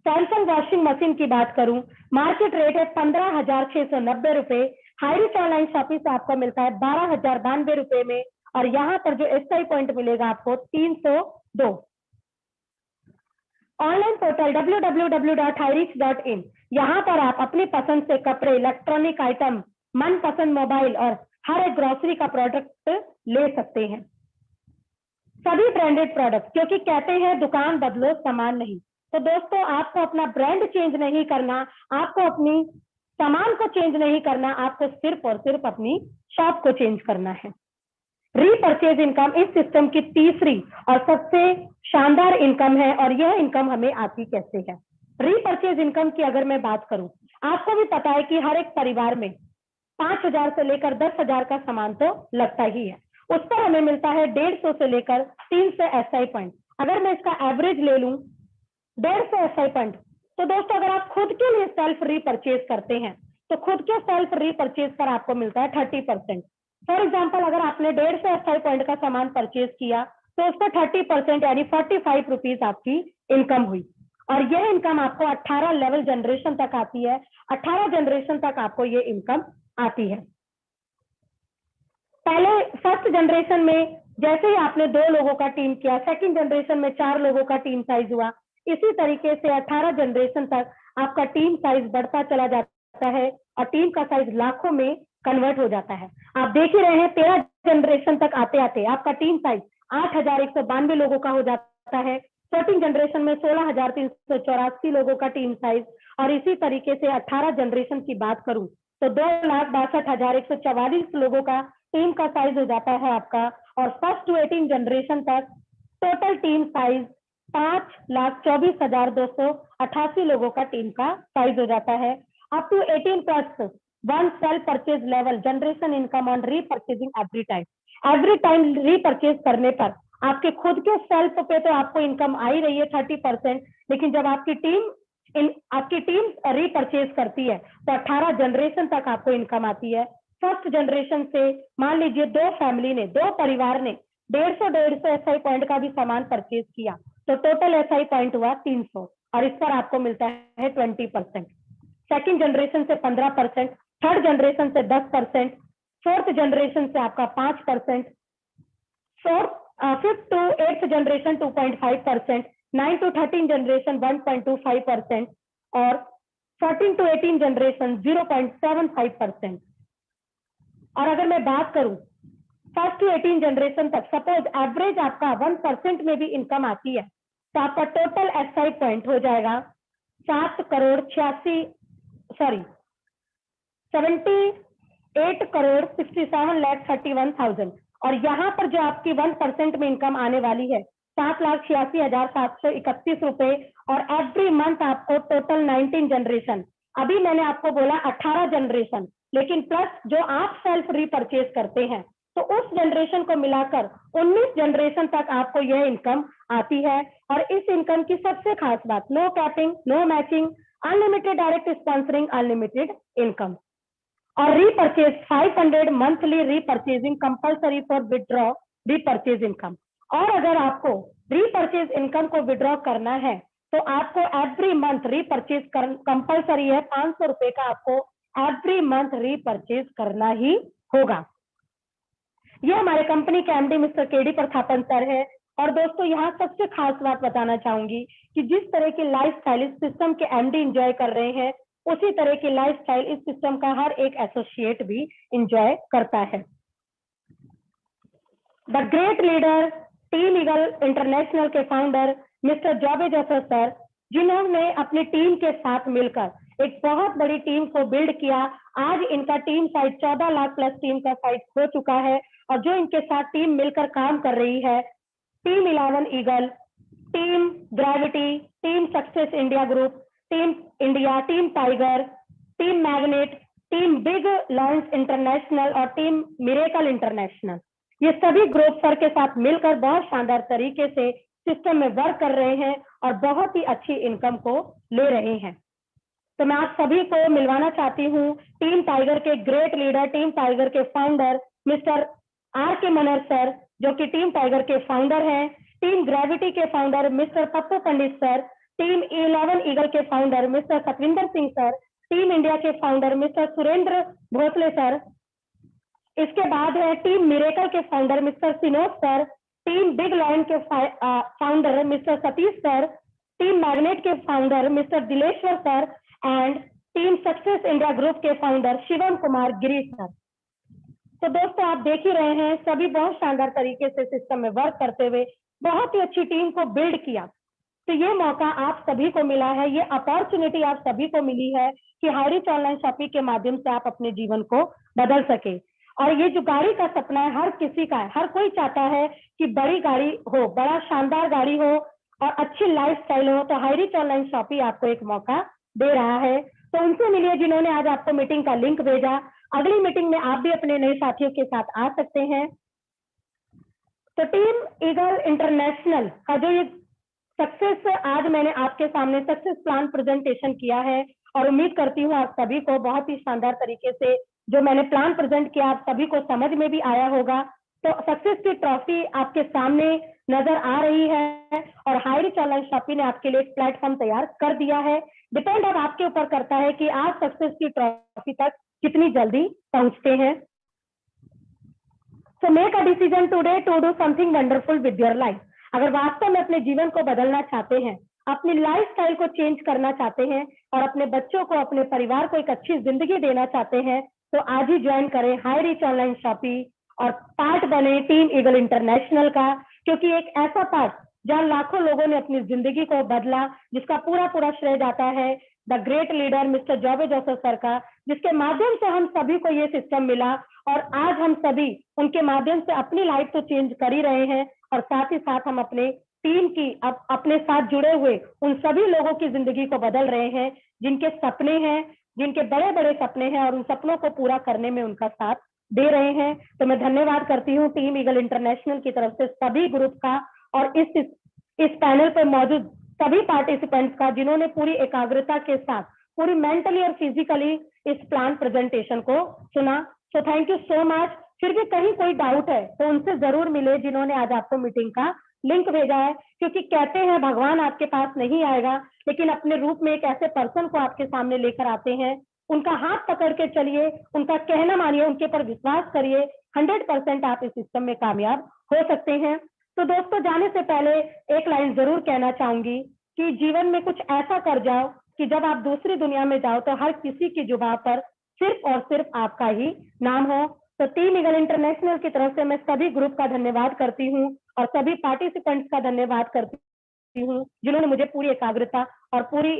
Samsung washing machine की बात करूं, मार्केट रेट है 15,690 रुपए, हाई रिच ऑनलाइन शॉपिंग से आपको मिलता है 12,092 रुपए में, और यहाँ पर जो SI पॉइंट मिलेगा आपको 302। ऑनलाइन पोर्टल www.hirich.in यहाँ पर आप अपनी पसंद से कपड़े, इलेक्ट्रॉनिक आइटम, मनपसंद मोबाइल और हर एक ग्रोसरी का प्रोडक्ट ले सकते हैं। सभी ब्रांडेड प्रोडक्ट, क्योंकि कहते हैं दुकान बदलो सामान नहीं। तो दोस्तों, आपको अपना ब्रांड चेंज नहीं करना, आपको अपनी सामान को चेंज नहीं करना, आपको सिर्फ और सिर्फ अपनी शॉप को चेंज करना है। रीपरचेज इनकम इस सिस्टम की तीसरी और सबसे शानदार इनकम है, और यह इनकम हमें आती कैसे है। रीपरचेज इनकम की अगर मैं बात करूं, आपको भी पता है कि हर एक परिवार में 5,000 से लेकर 10,000 का सामान तो लगता ही है, उस पर हमें मिलता है 150 से लेकर 300 SI पॉइंट। अगर मैं इसका एवरेज ले लूं 150 SI पॉइंट, तो दोस्तों अगर आप खुद के लिए सेल्फ रीपरचेज करते हैं, तो खुद के सेल्फ रीपरचेज पर आपको मिलता है 30%। फॉर एग्जाम्पल, अगर आपने 150 SI पॉइंट का सामान परचेज किया, तो उस पर 30% यानी 45 रुपीज आपकी इनकम हुई, और यह इनकम आपको 18 लेवल जनरेशन तक आती है। 18 जनरेशन तक आपको ये इनकम आती है। पहले फर्स्ट जनरेशन में जैसे ही आपने 2 लोगों का टीम किया, सेकंड जनरेशन में 4 लोगों का टीम साइज हुआ, इसी तरीके से 18 जनरेशन तक आपका टीम साइज बढ़ता चला जाता है, और टीम का साइज लाखों में कन्वर्ट हो जाता है। आप देख ही रहे हैं 13 जनरेशन तक आते आते आपका टीम साइज 8,192 लोगों का हो जाता है। 14 जनरेशन में 16,384 लोगों का टीम साइज, और इसी तरीके से 18 जनरेशन की बात करूं तो 2,62,144 लोगों का टीम का साइज हो जाता है आपका, और फर्स्ट टू 18 जनरेशन तक टोटल टीम साइज 5,24,288 लोगों का टीम का साइज हो जाता है। Up to 18 plus 1 self purchase level generation income on repurchasing every time repurchase करने पर आपके खुद के सेल्फ पे तो आपको इनकम आ ही रही है 30%, लेकिन जब आपकी टीम रीपरचेज करती है तो 18 जनरेशन तक आपको इनकम आती है। फर्स्ट जनरेशन से मान लीजिए 2 परिवार ने 150 SI पॉइंट का भी सामान परचेज किया, तो टोटल SI पॉइंट हुआ 300, और इस पर आपको मिलता है 20%। सेकंड जनरेशन से 15%, थर्ड जनरेशन से 10%, फोर्थ जनरेशन से आपका 5%, fifth to 8th generation 2.5%, 9 to 13 generation 1.25%, और 14 to 18 जनरेशन 0.75%। और अगर मैं बात करूं फर्स्ट टू 18 जनरेशन तक, सपोज एवरेज आपका 1% में भी इनकम आती है, तो आपका टोटल SI पॉइंट हो जाएगा 78,67,31,000, और यहाँ पर जो आपकी 1% में इनकम आने वाली है 7,86,731 रुपए, और एवरी मंथ आपको टोटल 19 जनरेशन, अभी मैंने आपको बोला 18 जनरेशन, लेकिन प्लस जो आप सेल्फ रीपरचेज करते हैं, तो उस जनरेशन को मिलाकर 19 जनरेशन तक आपको यह इनकम आती है। और इस इनकम की सबसे खास बात, no capping, no matching, unlimited direct sponsoring, unlimited income, और repurchase 500 monthly repurchasing compulsory for withdraw repurchase income. और अगर आपको रीपरचेज इनकम को विड्रॉ करना है, तो आपको एवरी मंथ रीपरचेज कंपल्सरी है, 500 रुपए का आपको एवरी मंथ रीपरचेज करना ही होगा। ये हमारे कंपनी के MD mister KD Prathapan sir है। और दोस्तों, यहाँ सबसे खास बात बताना चाहूंगी कि जिस तरह के लाइफ स्टाइल सिस्टम के MD एंजॉय कर रहे हैं, उसी तरह की लाइफस्टाइल इस सिस्टम का हर एक एसोसिएट भी इंजॉय करता है। The great leader team Eagle International के founder mister Jobe Joseph sir, जिन्होंने अपनी टीम के साथ मिलकर एक बहुत बड़ी टीम को बिल्ड किया। आज इनका team size 14 lakh plus team का साइज हो चुका है और जो इनके साथ टीम मिलकर काम कर रही है, team 11 eagle, team gravity, team success India group, team India, team tiger, team magnet, team big launch international और टीम मिरेकल इंटरनेशनल, ये सभी ग्रुप सर के साथ मिलकर बहुत शानदार तरीके से सिस्टम में वर्क कर रहे हैं और बहुत ही अच्छी इनकम को ले रहे हैं। तो मैं आप सभी को मिलवाना चाहती हूँ टीम टाइगर के ग्रेट लीडर, टीम टाइगर के founder mister R K Manar sir, जो कि टीम टाइगर के फाउंडर हैं, टीम ग्रेविटी के founder mister Pappu Pandit sir, team 11 eagle के founder mister Satwinder Singh sir, team India के founder mister Surendra Bhosale sir, इसके बाद है टीम मिरेकल के founder mister Sinoj sir, team big lion के founder mister Satish sir, team magnet के founder mister Dileshwar sir and team success India group के founder Shivam Kumar Girish sir. तो दोस्तों आप देख ही रहे हैं, सभी बहुत शानदार तरीके से सिस्टम में वर्क करते हुए बहुत ही अच्छी टीम को बिल्ड किया। तो ये मौका आप सभी को मिला है, ये अपॉर्चुनिटी आप सभी को मिली है कि हाईरिच ऑनलाइन शॉपिंग के माध्यम से आप अपने जीवन को बदल सके। और ये जो गाड़ी का सपना है हर किसी का है, हर कोई चाहता है कि बड़ी गाड़ी हो, बड़ा शानदार गाड़ी हो और अच्छी लाइफस्टाइल हो। तो हाईरिच ऑनलाइन शॉपिंग आपको एक मौका दे रहा है। तो उनसे मिलिए जिन्होंने आज आपको मीटिंग का लिंक भेजा। अगली मीटिंग में आप भी अपने नए साथियों के साथ आ सकते हैं। तो टीम ईगल इंटरनेशनल का जो ये सक्सेस, आज मैंने आपके सामने सक्सेस प्लान प्रेजेंटेशन किया है और उम्मीद करती हूँ आप सभी को बहुत ही शानदार तरीके से जो मैंने प्लान प्रेजेंट किया आप सभी को समझ में भी आया होगा। तो सक्सेस की ट्रॉफी आपके सामने नजर आ रही है और हाईरिच ऑनलाइन शॉपिंग ने आपके लिए एक प्लेटफॉर्म तैयार कर दिया है। डिपेंड अब आपके ऊपर करता है कि आप सक्सेस की ट्रॉफी तक कितनी जल्दी पहुंचते हैं। So make a decision today to do something wonderful with your life. अगर वास्तव में अपने जीवन को बदलना चाहते हैं, अपनी लाइफस्टाइल को चेंज करना चाहते हैं और अपने बच्चों को, अपने परिवार को एक अच्छी जिंदगी देना चाहते हैं, तो आज ही ज्वाइन करें हाईरिच ऑनलाइन शॉपिंग और पार्ट बने टीम ईगल इंटरनेशनल का, क्योंकि एक ऐसा पार्ट जहां लाखों लोगों ने अपनी जिंदगी को बदला, जिसका पूरा पूरा श्रेय जाता है the great leader mister Jobe Joseph sir का, जिसके माध्यम से हम सभी को ये सिस्टम मिला और आज हम सभी उनके माध्यम से अपनी लाइफ तो चेंज कर ही रहे हैं और साथ ही साथ हम अपने टीम की अपने साथ जुड़े हुए उन सभी लोगों की जिंदगी को बदल रहे हैं जिनके सपने हैं, जिनके बड़े बड़े सपने हैं और उन सपनों को पूरा करने में उनका साथ दे रहे हैं। तो मैं धन्यवाद करती हूँ टीम ईगल इंटरनेशनल की तरफ से सभी ग्रुप का और इस पैनल पर मौजूद सभी पार्टिसिपेंट्स का, जिन्होंने पूरी एकाग्रता के साथ पूरी मेंटली और फिजिकली इस प्लान प्रेजेंटेशन को सुना। सो थैंक यू सो मच। फिर भी कहीं कोई डाउट है तो उनसे जरूर मिले जिन्होंने आज आपको मीटिंग का लिंक भेजा है, क्योंकि कहते हैं भगवान आपके पास नहीं आएगा, लेकिन अपने रूप में एक ऐसे पर्सन को आपके सामने लेकर आते हैं। उनका हाथ पकड़ के चलिए, उनका कहना मानिए, उनके पर विश्वास करिए, 100% आप इस सिस्टम में कामयाब हो सकते हैं। तो दोस्तों जाने से पहले एक लाइन जरूर कहना चाहूंगी कि जीवन में कुछ ऐसा कर जाओ कि जब आप दूसरी दुनिया में जाओ तो हर किसी की जुबान पर सिर्फ और सिर्फ आपका ही नाम हो। तो टीम ईगल इंटरनेशनल की तरफ से मैं सभी ग्रुप का धन्यवाद करती हूँ और सभी पार्टिसिपेंट्स का धन्यवाद करती हूँ जिन्होंने मुझे पूरी एकाग्रता और पूरी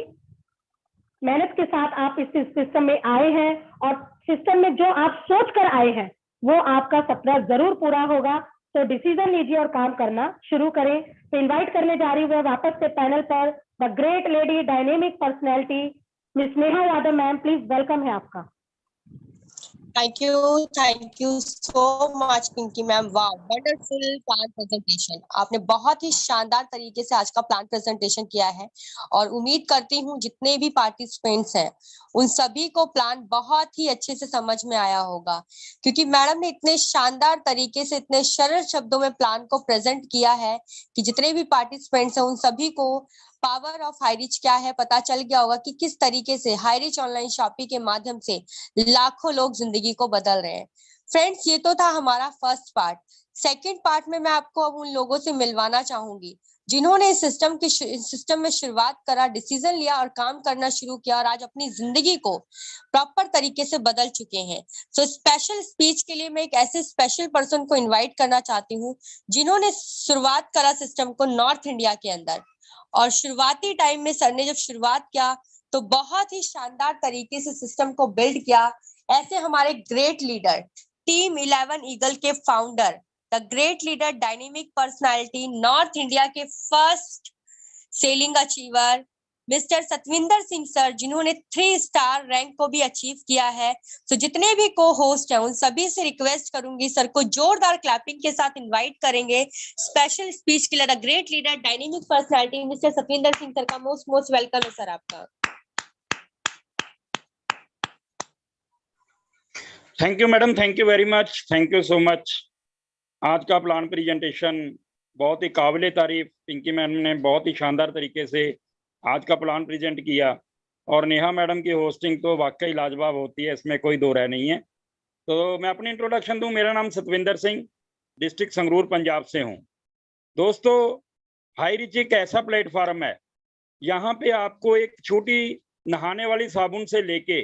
मेहनत के साथ आप इस सिस्टम में आए हैं और सिस्टम में जो आप सोच कर आए हैं वो आपका सपना जरूर पूरा होगा। तो डिसीजन लीजिए और काम करना शुरू करें। तो इनवाइट करने जा रही हूँ वापस से पैनल पर the great lady dynamic personality miss Neha Yadav ma'am, please welcome है आपका। Thank you so much Pinky ma'am. वाह, वंडरफुल प्लान प्रेजेंटेशन। आपने बहुत ही शानदार तरीके से आज का प्लान प्रेजेंटेशन किया है और उम्मीद करती हूँ जितने भी पार्टिसिपेंट्स हैं उन सभी को प्लान बहुत ही अच्छे से समझ में आया होगा, क्योंकि मैडम ने इतने शानदार तरीके से, इतने सरल शब्दों में प्लान को प्रेजेंट किया है कि जितने भी पार्टिसिपेंट्स हैं उन सभी को पावर ऑफ हाईरिच क्या है पता चल गया होगा कि किस तरीके से हाईरिच ऑनलाइन शॉपिंग के माध्यम से लाखों लोग जिंदगी को बदल रहे हैं। फ्रेंड्स, ये तो था हमारा फर्स्ट पार्ट। सेकेंड पार्ट में मैं आपको अब उन लोगों से मिलवाना चाहूंगी जिन्होंने इस सिस्टम में शुरुआत करा, डिसीजन लिया और काम करना शुरू किया और आज अपनी जिंदगी को प्रॉपर तरीके से बदल चुके हैं। सो स्पेशल स्पीच के लिए मैं एक ऐसे स्पेशल पर्सन को इनवाइट करना चाहती हूँ जिन्होंने शुरुआत करा सिस्टम को नॉर्थ इंडिया के अंदर। और शुरुआती टाइम में सर ने जब शुरुआत किया तो बहुत ही शानदार तरीके से सिस्टम को बिल्ड किया। ऐसे हमारे ग्रेट लीडर, टीम 11 ईगल के founder, the great leader, dynamic personality, north India के first ceiling achiever mister Satwinder Singh sir, जिन्होंने 3 स्टार रैंक को भी अचीव किया है। तो जितने भी को होस्ट हैं उन सभी से रिक्वेस्ट करूंगी सर को जोरदार क्लैपिंग के साथ इनवाइट करेंगे स्पेशल स्पीच के लिए। The great leader, dynamic personality mister Satwinder Singh sir का मोस्ट वेलकम है सर आपका। Thank you madam, thank you very much, thank you so much. आज का प्लान प्रेजेंटेशन बहुत ही काबिल तारीफ, पिंकी मैम ने बहुत ही शानदार तरीके से आज का प्लान प्रेजेंट किया और नेहा मैडम की होस्टिंग तो वाकई लाजवाब होती है, इसमें कोई दो राय नहीं है। तो मैं अपनी इंट्रोडक्शन दूं। मेरा नाम सतविंदर सिंह, डिस्ट्रिक्ट संगरूर पंजाब से हूं। दोस्तों, हाई रिच एक ऐसा प्लेटफॉर्म है, यहाँ पे आपको एक छोटी नहाने वाली साबुन से लेके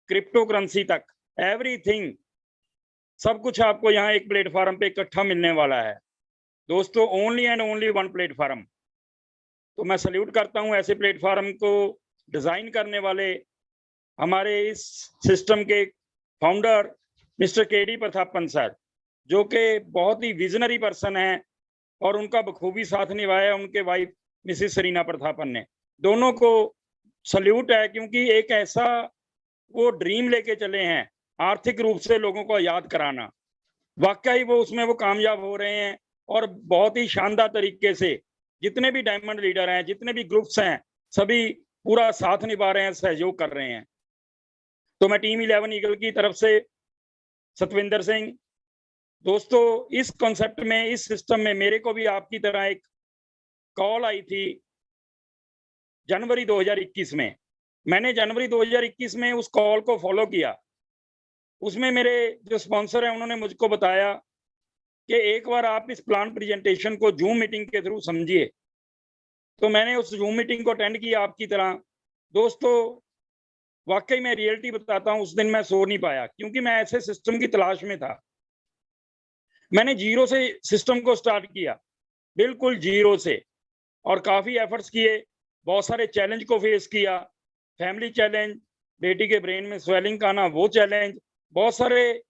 क्रिप्टो करेंसी तक एवरीथिंग, सब कुछ आपको यहाँ एक प्लेटफॉर्म पे इकट्ठा मिलने वाला है दोस्तों। Only and only one platform. तो मैं सल्यूट करता हूँ ऐसे प्लेटफॉर्म को डिजाइन करने वाले हमारे इस सिस्टम के founder mister KD Prathapan sir, जो कि बहुत ही विजनरी पर्सन है और उनका बखूबी साथ निभाया उनके वाइफ मिसिस सरीना प्रतापन ने। दोनों को सल्यूट है, क्योंकि एक ऐसा वो ड्रीम लेके चले हैं, आर्थिक रूप से लोगों को याद कराना। वाकई वो उसमें वो कामयाब हो रहे हैं और बहुत ही शानदार तरीके से जितने भी डायमंड लीडर हैं, जितने भी ग्रुप्स हैं, सभी पूरा साथ निभा रहे हैं, सहयोग कर रहे हैं। तो मैं टीम 11 ईगल की तरफ से सतविंदर सिंह। दोस्तों, इस कॉन्सेप्ट में, इस सिस्टम में मेरे को भी आपकी तरह एक कॉल आई थी जनवरी 2021 में। मैंने जनवरी 2021 में उस कॉल को फॉलो किया। उसमें मेरे जो स्पॉन्सर हैं उन्होंने मुझको बताया कि एक बार आप इस प्लान प्रेजेंटेशन को जूम मीटिंग के थ्रू समझिए। तो मैंने उस जूम मीटिंग को अटेंड किया आपकी तरह। दोस्तों, वाकई मैं रियलिटी बताता हूँ, उस दिन मैं सो नहीं पाया, क्योंकि मैं ऐसे सिस्टम की तलाश में था। मैंने जीरो से सिस्टम को स्टार्ट किया, बिल्कुल जीरो से, और काफ़ी एफर्ट्स किए, बहुत सारे चैलेंज को फेस किया। फैमिली चैलेंज, बेटी के ब्रेन में स्वेलिंग का आना, वो चैलेंज, बहुत सारे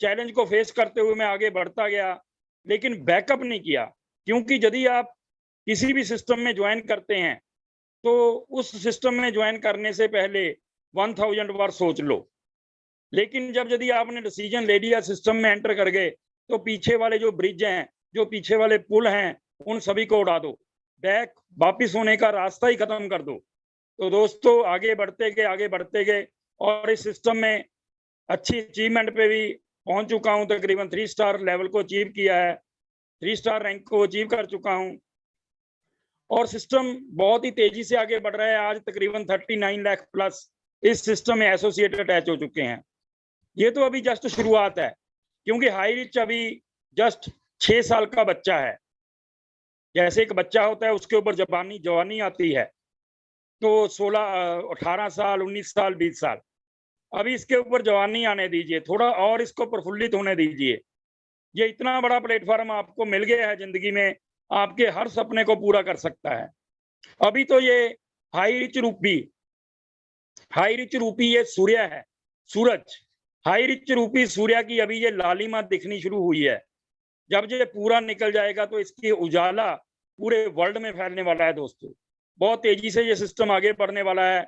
चैलेंज को फेस करते हुए मैं आगे बढ़ता गया, लेकिन बैकअप नहीं किया। क्योंकि यदि आप किसी भी सिस्टम में ज्वाइन करते हैं तो उस सिस्टम में ज्वाइन करने से पहले 1000 बार सोच लो। लेकिन जब यदि आपने डिसीजन ले लिया, सिस्टम में एंटर कर गए, तो पीछे वाले जो ब्रिज हैं, जो पीछे वाले पुल हैं, उन सभी को उड़ा दो, बैक वापिस होने का रास्ता ही खत्म कर दो। तो दोस्तों, आगे बढ़ते गए और इस सिस्टम में अच्छी अचीवमेंट पे भी पहुंच चुका हूं। तकरीबन 3 स्टार लेवल को अचीव किया है, 3 स्टार रैंक को अचीव कर चुका हूं और सिस्टम बहुत ही तेजी से आगे बढ़ रहा है। आज तकरीबन 39 लाख प्लस इस सिस्टम में एसोसिएट अटैच हो चुके हैं। ये तो अभी जस्ट शुरुआत है, क्योंकि हाई रिच अभी जस्ट 6 साल का बच्चा है। जैसे एक बच्चा होता है, उसके ऊपर जवानी आती है, तो 16, 18 साल, 19 साल, 20 साल, अभी इसके ऊपर जवानी आने दीजिए, थोड़ा और इसको प्रफुल्लित होने दीजिए। ये इतना बड़ा प्लेटफॉर्म आपको मिल गया है जिंदगी में, आपके हर सपने को पूरा कर सकता है। अभी तो ये हाई रिच रूपी ये सूर्य है, सूरज, हाई रिच रूपी सूर्य की अभी ये लालिमा दिखनी शुरू हुई है। जब ये पूरा निकल जाएगा तो इसकी उजाला पूरे वर्ल्ड में फैलने वाला है। दोस्तों, बहुत तेजी से ये सिस्टम आगे बढ़ने वाला है,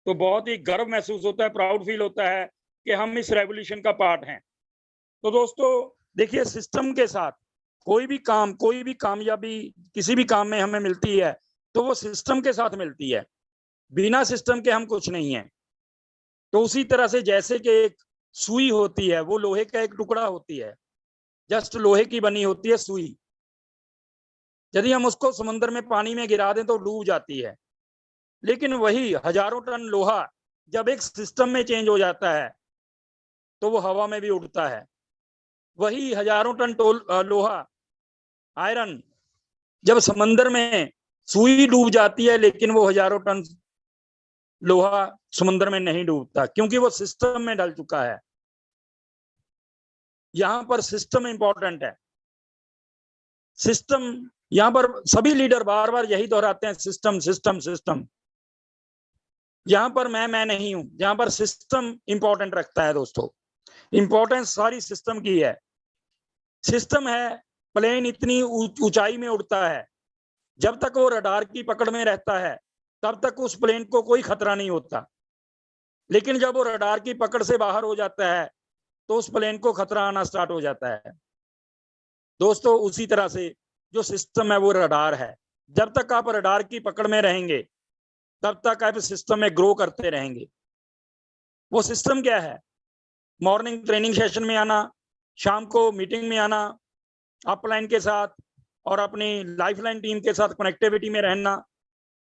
तो बहुत ही गर्व महसूस होता है, प्राउड फील होता है कि हम इस रेवोल्यूशन का पार्ट हैं। तो दोस्तों देखिए, सिस्टम के साथ कोई भी कामयाबी किसी भी काम में हमें मिलती है तो वो सिस्टम के साथ मिलती है, बिना सिस्टम के हम कुछ नहीं है। तो उसी तरह से जैसे कि एक सुई होती है, वो लोहे का एक टुकड़ा होती है, जस्ट लोहे की बनी होती है सुई। यदि हम उसको समुद्र में पानी में गिरा दें तो डूब जाती है, लेकिन वही हजारों टन लोहा जब एक सिस्टम में चेंज हो जाता है तो वो हवा में भी उड़ता है। वही हजारों टन लोहा, आयरन, जब समंदर में सुई डूब जाती है, लेकिन वो हजारों टन लोहा समुद्र में नहीं डूबता, क्योंकि वो सिस्टम में डल चुका है। यहां पर सिस्टम इंपॉर्टेंट है। सिस्टम, यहां पर सभी लीडर बार बार यही दोहराते हैं, सिस्टम सिस्टम सिस्टम। यहां पर मैं नहीं हूं, यहां पर सिस्टम इंपॉर्टेंट रखता है दोस्तों। इंपॉर्टेंस सारी सिस्टम की है। सिस्टम है, प्लेन इतनी ऊंचाई में उड़ता है, जब तक वो रडार की पकड़ में रहता है तब तक उस प्लेन को कोई खतरा नहीं होता, लेकिन जब वो रडार की पकड़ से बाहर हो जाता है तो उस प्लेन को खतरा आना स्टार्ट हो जाता है। दोस्तों उसी तरह से जो सिस्टम है वो रडार है। जब तक आप रडार की पकड़ में रहेंगे तब तक आप सिस्टम में ग्रो करते रहेंगे। वो सिस्टम क्या है? मॉर्निंग ट्रेनिंग सेशन में आना, शाम को मीटिंग में आना, अपलाइन के साथ और अपनी लाइफलाइन टीम के साथ कनेक्टिविटी में रहना,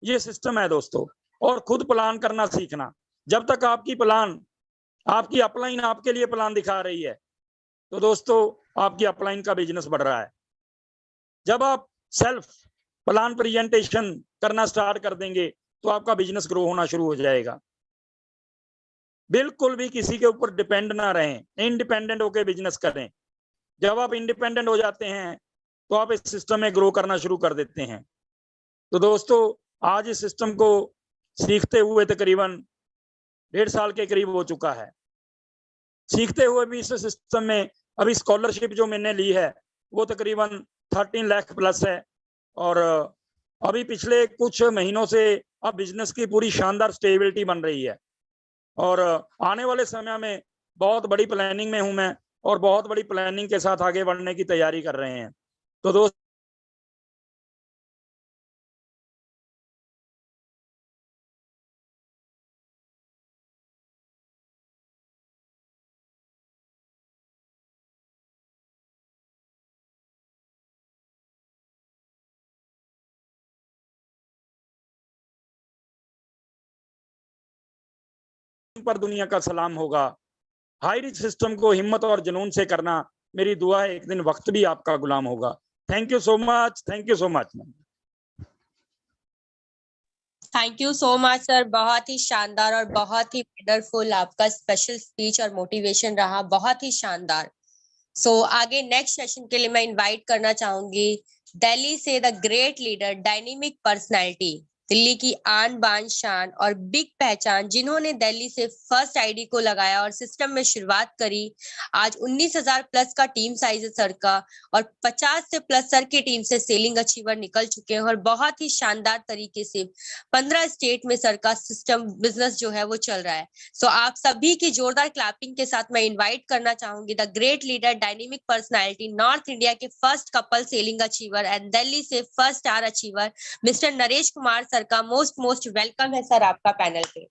ये सिस्टम है दोस्तों। और खुद प्लान करना सीखना। जब तक आपकी प्लान, आपकी अपलाइन आपके लिए प्लान दिखा रही है तो दोस्तों आपकी अपलाइन का बिजनेस बढ़ रहा है। जब आप सेल्फ प्लान प्रेजेंटेशन करना स्टार्ट कर देंगे तो आपका बिजनेस ग्रो होना शुरू हो जाएगा। बिल्कुल भी किसी के ऊपर डिपेंड ना रहें, इंडिपेंडेंट होकर बिजनेस करें। जब आप इंडिपेंडेंट हो जाते हैं तो आप इस सिस्टम में ग्रो करना शुरू कर देते हैं। तो दोस्तों आज इस सिस्टम को सीखते हुए तकरीबन 1.5 साल के करीब हो चुका है। सीखते हुए भी इस सिस्टम में अभी स्कॉलरशिप जो मैंने ली है वो तकरीबन 13 लाख प्लस है। और अभी पिछले कुछ महीनों से अब बिजनेस की पूरी शानदार स्टेबिलिटी बन रही है। और आने वाले समय में बहुत बड़ी प्लानिंग में हूं मैं, और बहुत बड़ी प्लानिंग के साथ आगे बढ़ने की तैयारी कर रहे हैं। तो दोस्तों पर दुनिया का सलाम होगा। हाई रिस्क सिस्टम को हिम्मत और जुनून से करना, मेरी दुआ है एक दिन वक्त भी आपका गुलाम होगा। Thank you so much, thank you so much. Thank you so much sir, बहुत ही शानदार और बहुत ही वंडरफुल आपका स्पेशल स्पीच और मोटिवेशन रहा, बहुत ही शानदार। सो आगे नेक्स्ट सेशन के लिए मैं इनवाइट करना चाहूंगी दिल्ली से the great leader, dynamic personality, Delhi की आन बान शान और बिग पहचान, जिन्होंने दिल्ली से फर्स्ट आईडी को लगाया और सिस्टम में शुरुआत करी। आज 19,000 प्लस का टीम साइज है सर का, और 50 से प्लस सर की टीम से सेलिंग अचीवर निकल चुके हैं, और बहुत ही शानदार तरीके से 15 स्टेट में सर का सिस्टम बिजनेस जो है वो चल रहा है। सो आप सभी की जोरदार क्लैपिंग के साथ मैं इनवाइट करना चाहूंगी the great leader, dynamic personality, north India के first couple ceiling achiever and Delhi से first star achiever, mister Naresh Kumar sir का। मोस्ट वेलकम है सर आपका पैनल पे।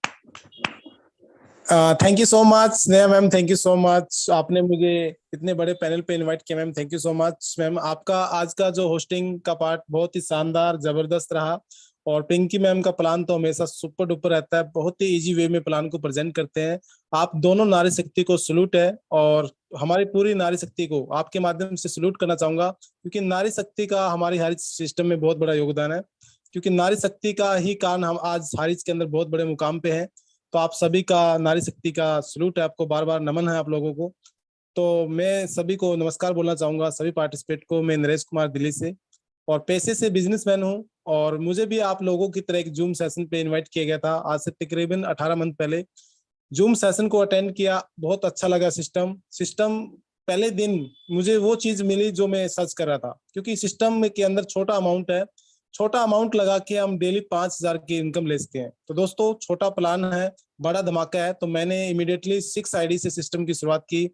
Thank you so much Sneha ma'am, thank you so much, आपने मुझे इतने बड़े पैनल पे इनवाइट किया ma'am, thank you so much ma'am. आपका आज का जो होस्टिंग का पार्ट बहुत ही शानदार जबरदस्त रहा, और पिंकी मैम का प्लान तो हमेशा सुपर डुपर रहता है, बहुत ही इजी वे में प्लान को प्रेजेंट करते हैं। आप दोनों नारी शक्ति को सलूट है, और हमारी पूरी नारी शक्ति को आपके माध्यम से सलूट करना चाहूंगा, क्योंकि नारी शक्ति का हमारी हर सिस्टम में बहुत बड़ा योगदान है, क्योंकि नारी शक्ति का ही कारण हम आज हारिज के अंदर बहुत बड़े मुकाम पे हैं। तो आप सभी का नारी शक्ति का सलूट है, आपको बार बार नमन है आप लोगों को। तो मैं सभी को नमस्कार बोलना चाहूंगा, सभी पार्टिसिपेट को। मैं नरेश कुमार दिल्ली से, और पेशे से बिजनेसमैन हूँ, और मुझे भी आप लोगों की तरह एक जूम सेशन पे इनवाइट किया गया था आज से तकरीबन 18 मंथ पहले। जूम सेशन को अटेंड किया, बहुत अच्छा लगा। सिस्टम पहले दिन मुझे वो चीज मिली जो मैं सर्च कर रहा था, क्योंकि सिस्टम के अंदर छोटा अमाउंट है, छोटा अमाउंट लगा के हम डेली 5,000 की इनकम ले सकते हैं। तो दोस्तों छोटा प्लान है, बड़ा धमाका है। तो मैंने इमीडिएटली 6 आईडी से सिस्टम की शुरुआत की।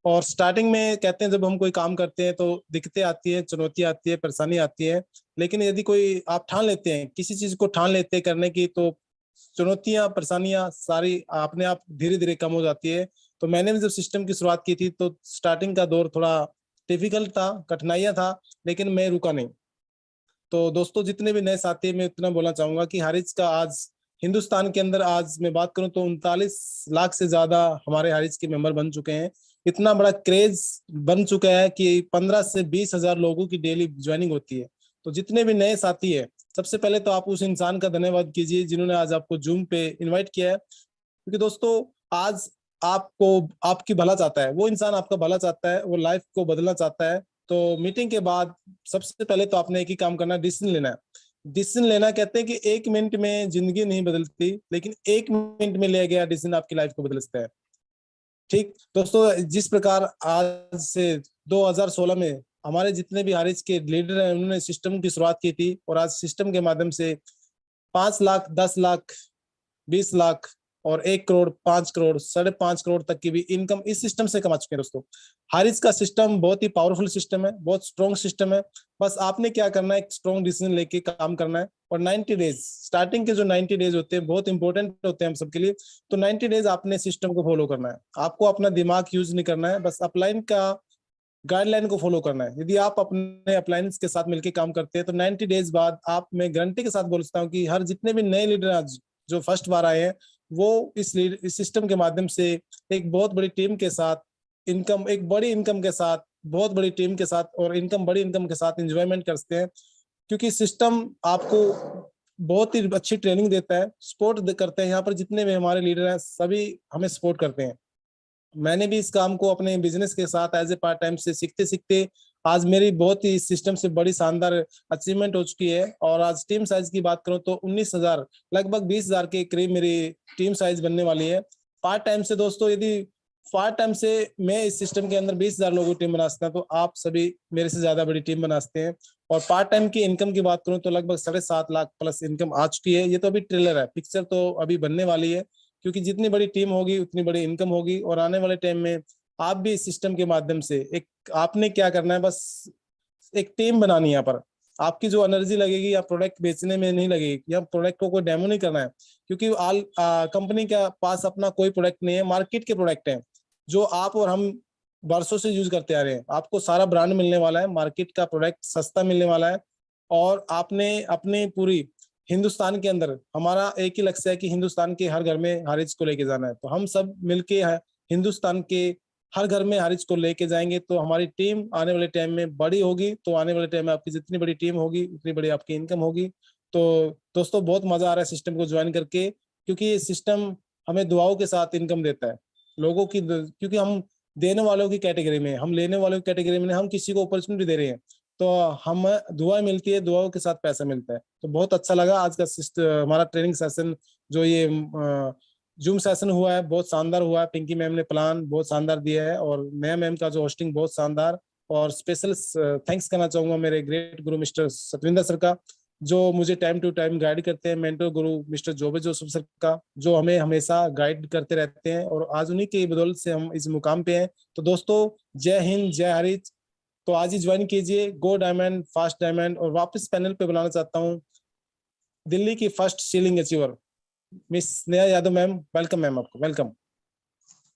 और स्टार्टिंग में कहते हैं जब हम कोई काम करते हैं तो दिक्कतें आती है, चुनौती आती है, परेशानी आती है, लेकिन यदि कोई आप ठान लेते हैं, किसी चीज को ठान लेते हैं करने की, तो चुनौतियां परेशानियां सारी अपने आप धीरे धीरे कम हो जाती है। तो मैंने भी जब सिस्टम की शुरुआत की थी तो स्टार्टिंग का दौर थोड़ा डिफिकल्ट था, कठिनाइयां था, लेकिन मैं रुका नहीं। तो दोस्तों जितने भी नए साथी हैं, मैं इतना बोलना चाहूंगा कि हारिज का आज हिंदुस्तान के अंदर आज मैं बात करूं तो 39 लाख से ज्यादा हमारे हारिज के मेंबर बन चुके हैं, इतना बड़ा क्रेज बन चुका है कि 15 से 20 हजार लोगों की डेली ज्वाइनिंग होती है। तो जितने भी नए साथी है, सबसे पहले तो आप उस इंसान का धन्यवाद कीजिए जिन्होंने आज आपको जूम पे इनवाइट किया है, क्योंकि दोस्तों आज आपको आपकी भला चाहता है, वो इंसान आपका भला चाहता है, वो लाइफ को बदलना चाहता है। तो मीटिंग के बाद सबसे पहले तो आपने एक ही काम करना है, डिसीजन लेना है। डिसीजन लेना, कहते हैं कि 1 मिनट में जिंदगी नहीं बदलती, लेकिन 1 मिनट में लिया गया डिसीजन आपकी लाइफ को बदल सकता है। ठीक दोस्तों, जिस प्रकार आज से 2016 में हमारे जितने भी हारिज के लीडर हैं, उन्होंने सिस्टम की शुरुआत की थी, और आज सिस्टम के माध्यम से 5 लाख, 10 लाख, 20 लाख और 1 करोड़, 5 करोड़, 5.5 करोड़ तक की भी इनकम इस सिस्टम से कमा चुके हैं। दोस्तों हारिज का सिस्टम बहुत ही पावरफुल सिस्टम है, बहुत स्ट्रॉन्ग सिस्टम है। बस आपने क्या करना है, एक स्ट्रॉन्ग डिसीजन लेके काम करना है। और 90 डेज, स्टार्टिंग के जो 90 डेज होते हैं बहुत इंपॉर्टेंट होते हैं हम सबके लिए। तो 90 डेज आपने सिस्टम को फॉलो करना है, आपको अपना दिमाग यूज नहीं करना है, बस अपलाइन का गाइडलाइन को फॉलो करना है। यदि आप अपने अपलाइंस के साथ मिलकर काम करते हैं तो 90 डेज बाद आप, मैं गारंटी के साथ बोल सकता हूँ कि हर जितने भी नए लीडर आज जो फर्स्ट बार आए हैं, वो इस सिस्टम के माध्यम से एक बहुत बड़ी टीम के साथ इनकम, एक बड़ी इनकम के साथ, बहुत बड़ी टीम के साथ और इनकम, बड़ी इनकम के साथ एंजॉयमेंट करते हैं। क्योंकि सिस्टम आपको बहुत ही अच्छी ट्रेनिंग देता है, सपोर्ट करते हैं। यहाँ पर जितने भी हमारे लीडर हैं सभी हमें सपोर्ट करते हैं। मैंने भी इस काम को अपने बिजनेस के साथ एज ए पार्ट टाइम से सीखते सीखते आज मेरी बहुत ही इस सिस्टम से बड़ी शानदार अचीवमेंट हो चुकी है। और आज टीम साइज की बात करूं तो 19,000, लगभग 20,000 के करीब मेरी टीम साइज बनने वाली है। पार्ट टाइम से दोस्तों, यदि पार्ट टाइम से मैं इस सिस्टम के अंदर 20,000 लोगों की टीम बना सकता हूं, तो आप सभी मेरे से ज्यादा बड़ी टीम बना सकते हैं। और पार्ट टाइम की इनकम की बात करूं तो लगभग 7.5 लाख प्लस इनकम आ चुकी है। ये तो अभी ट्रेलर है, पिक्चर तो अभी बनने वाली है, क्योंकि जितनी बड़ी टीम होगी उतनी बड़ी इनकम होगी। और आने वाले टाइम में आप भी इस सिस्टम के माध्यम से एक, आपने क्या करना है, बस एक टीम बनानी है। यहाँ पर आपकी जो एनर्जी लगेगी या प्रोडक्ट बेचने में नहीं लगेगी, या प्रोडक्ट को कोई डेमो नहीं करना है, क्योंकि कंपनी के पास अपना कोई प्रोडक्ट नहीं है, मार्केट के प्रोडक्ट हैं जो आप और हम वर्षों से यूज करते आ रहे हैं। आपको सारा ब्रांड मिलने वाला है, मार्केट का प्रोडक्ट सस्ता मिलने वाला है। और आपने अपनी पूरी हिंदुस्तान के अंदर, हमारा एक ही लक्ष्य है कि हिंदुस्तान के हर घर में हारिज को लेके जाना है। तो हम सब मिलके हिंदुस्तान के हर घर में हारिज को लेके जाएंगे, तो हमारी टीम आने वाले टाइम में बड़ी होगी। तो आने वाले टाइम में आपकी जितनी बड़ी टीम होगी उतनी बड़ी आपकी इनकम होगी। तो दोस्तों बहुत मजा आ रहा है सिस्टम को ज्वाइन करके, क्योंकि ये सिस्टम हमें दुआओं के साथ इनकम देता है लोगों की, क्योंकि हम देने वालों की कैटेगरी में, हम लेने वालों की कैटेगरी में, हम किसी को अपॉर्चुनिटी दे रहे हैं। तो हम दुआ मिलती है, दुआओं के साथ पैसा मिलता है। तो बहुत अच्छा लगा आज का हमारा ट्रेनिंग सेशन, जो ये जूम सेशन हुआ है बहुत शानदार हुआ है। पिंकी मैम ने प्लान बहुत शानदार दिया है, और नया मैम का जो होस्टिंग बहुत शानदार। और स्पेशल थैंक्स करना चाहूंगा मेरे ग्रेट गुरु मिस्टर सतविंदर सर का, जो मुझे टाइम टू टाइम गाइड करते हैं, मेंटर गुरु मिस्टर जोबे जोसेफ सर का, जो हमें हमेशा गाइड करते रहते हैं। और आज उन्हीं की बदौलत से हम इस मुकाम पे हैं। तो दोस्तों जय हिंद, जय हरिज। तो आज ही ज्वाइन कीजिए गो डायमंड, फास्ट डायमंड। और वापस पैनल पे बुलाना चाहता हूँ दिल्ली की first ceiling achiever miss Sneha Yadav ma'am. Welcome ma'am, आपको welcome.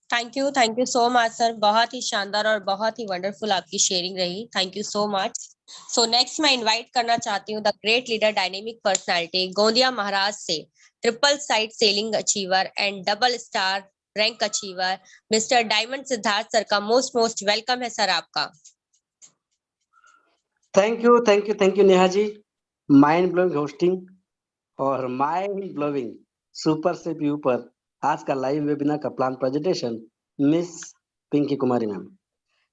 Thank you so much sir, बहुत ही शानदार और बहुत ही वंडरफुल आपकी शेयरिंग रही। Thank you so much. So next मैं इनवाइट करना चाहती हूँ the great leader, dynamic personality, Gondia महाराज से triple side selling achiever and double star rank achiever, mister diamond Siddharth sir का मोस्ट वेलकम है सर आपका। Thank you Neha ji. Mind blowing hosting और माइंड ब्लोइंग सुपर से भी ऊपर आज का लाइव वेबिनार का plan presentation miss Pinky Kumari ma'am.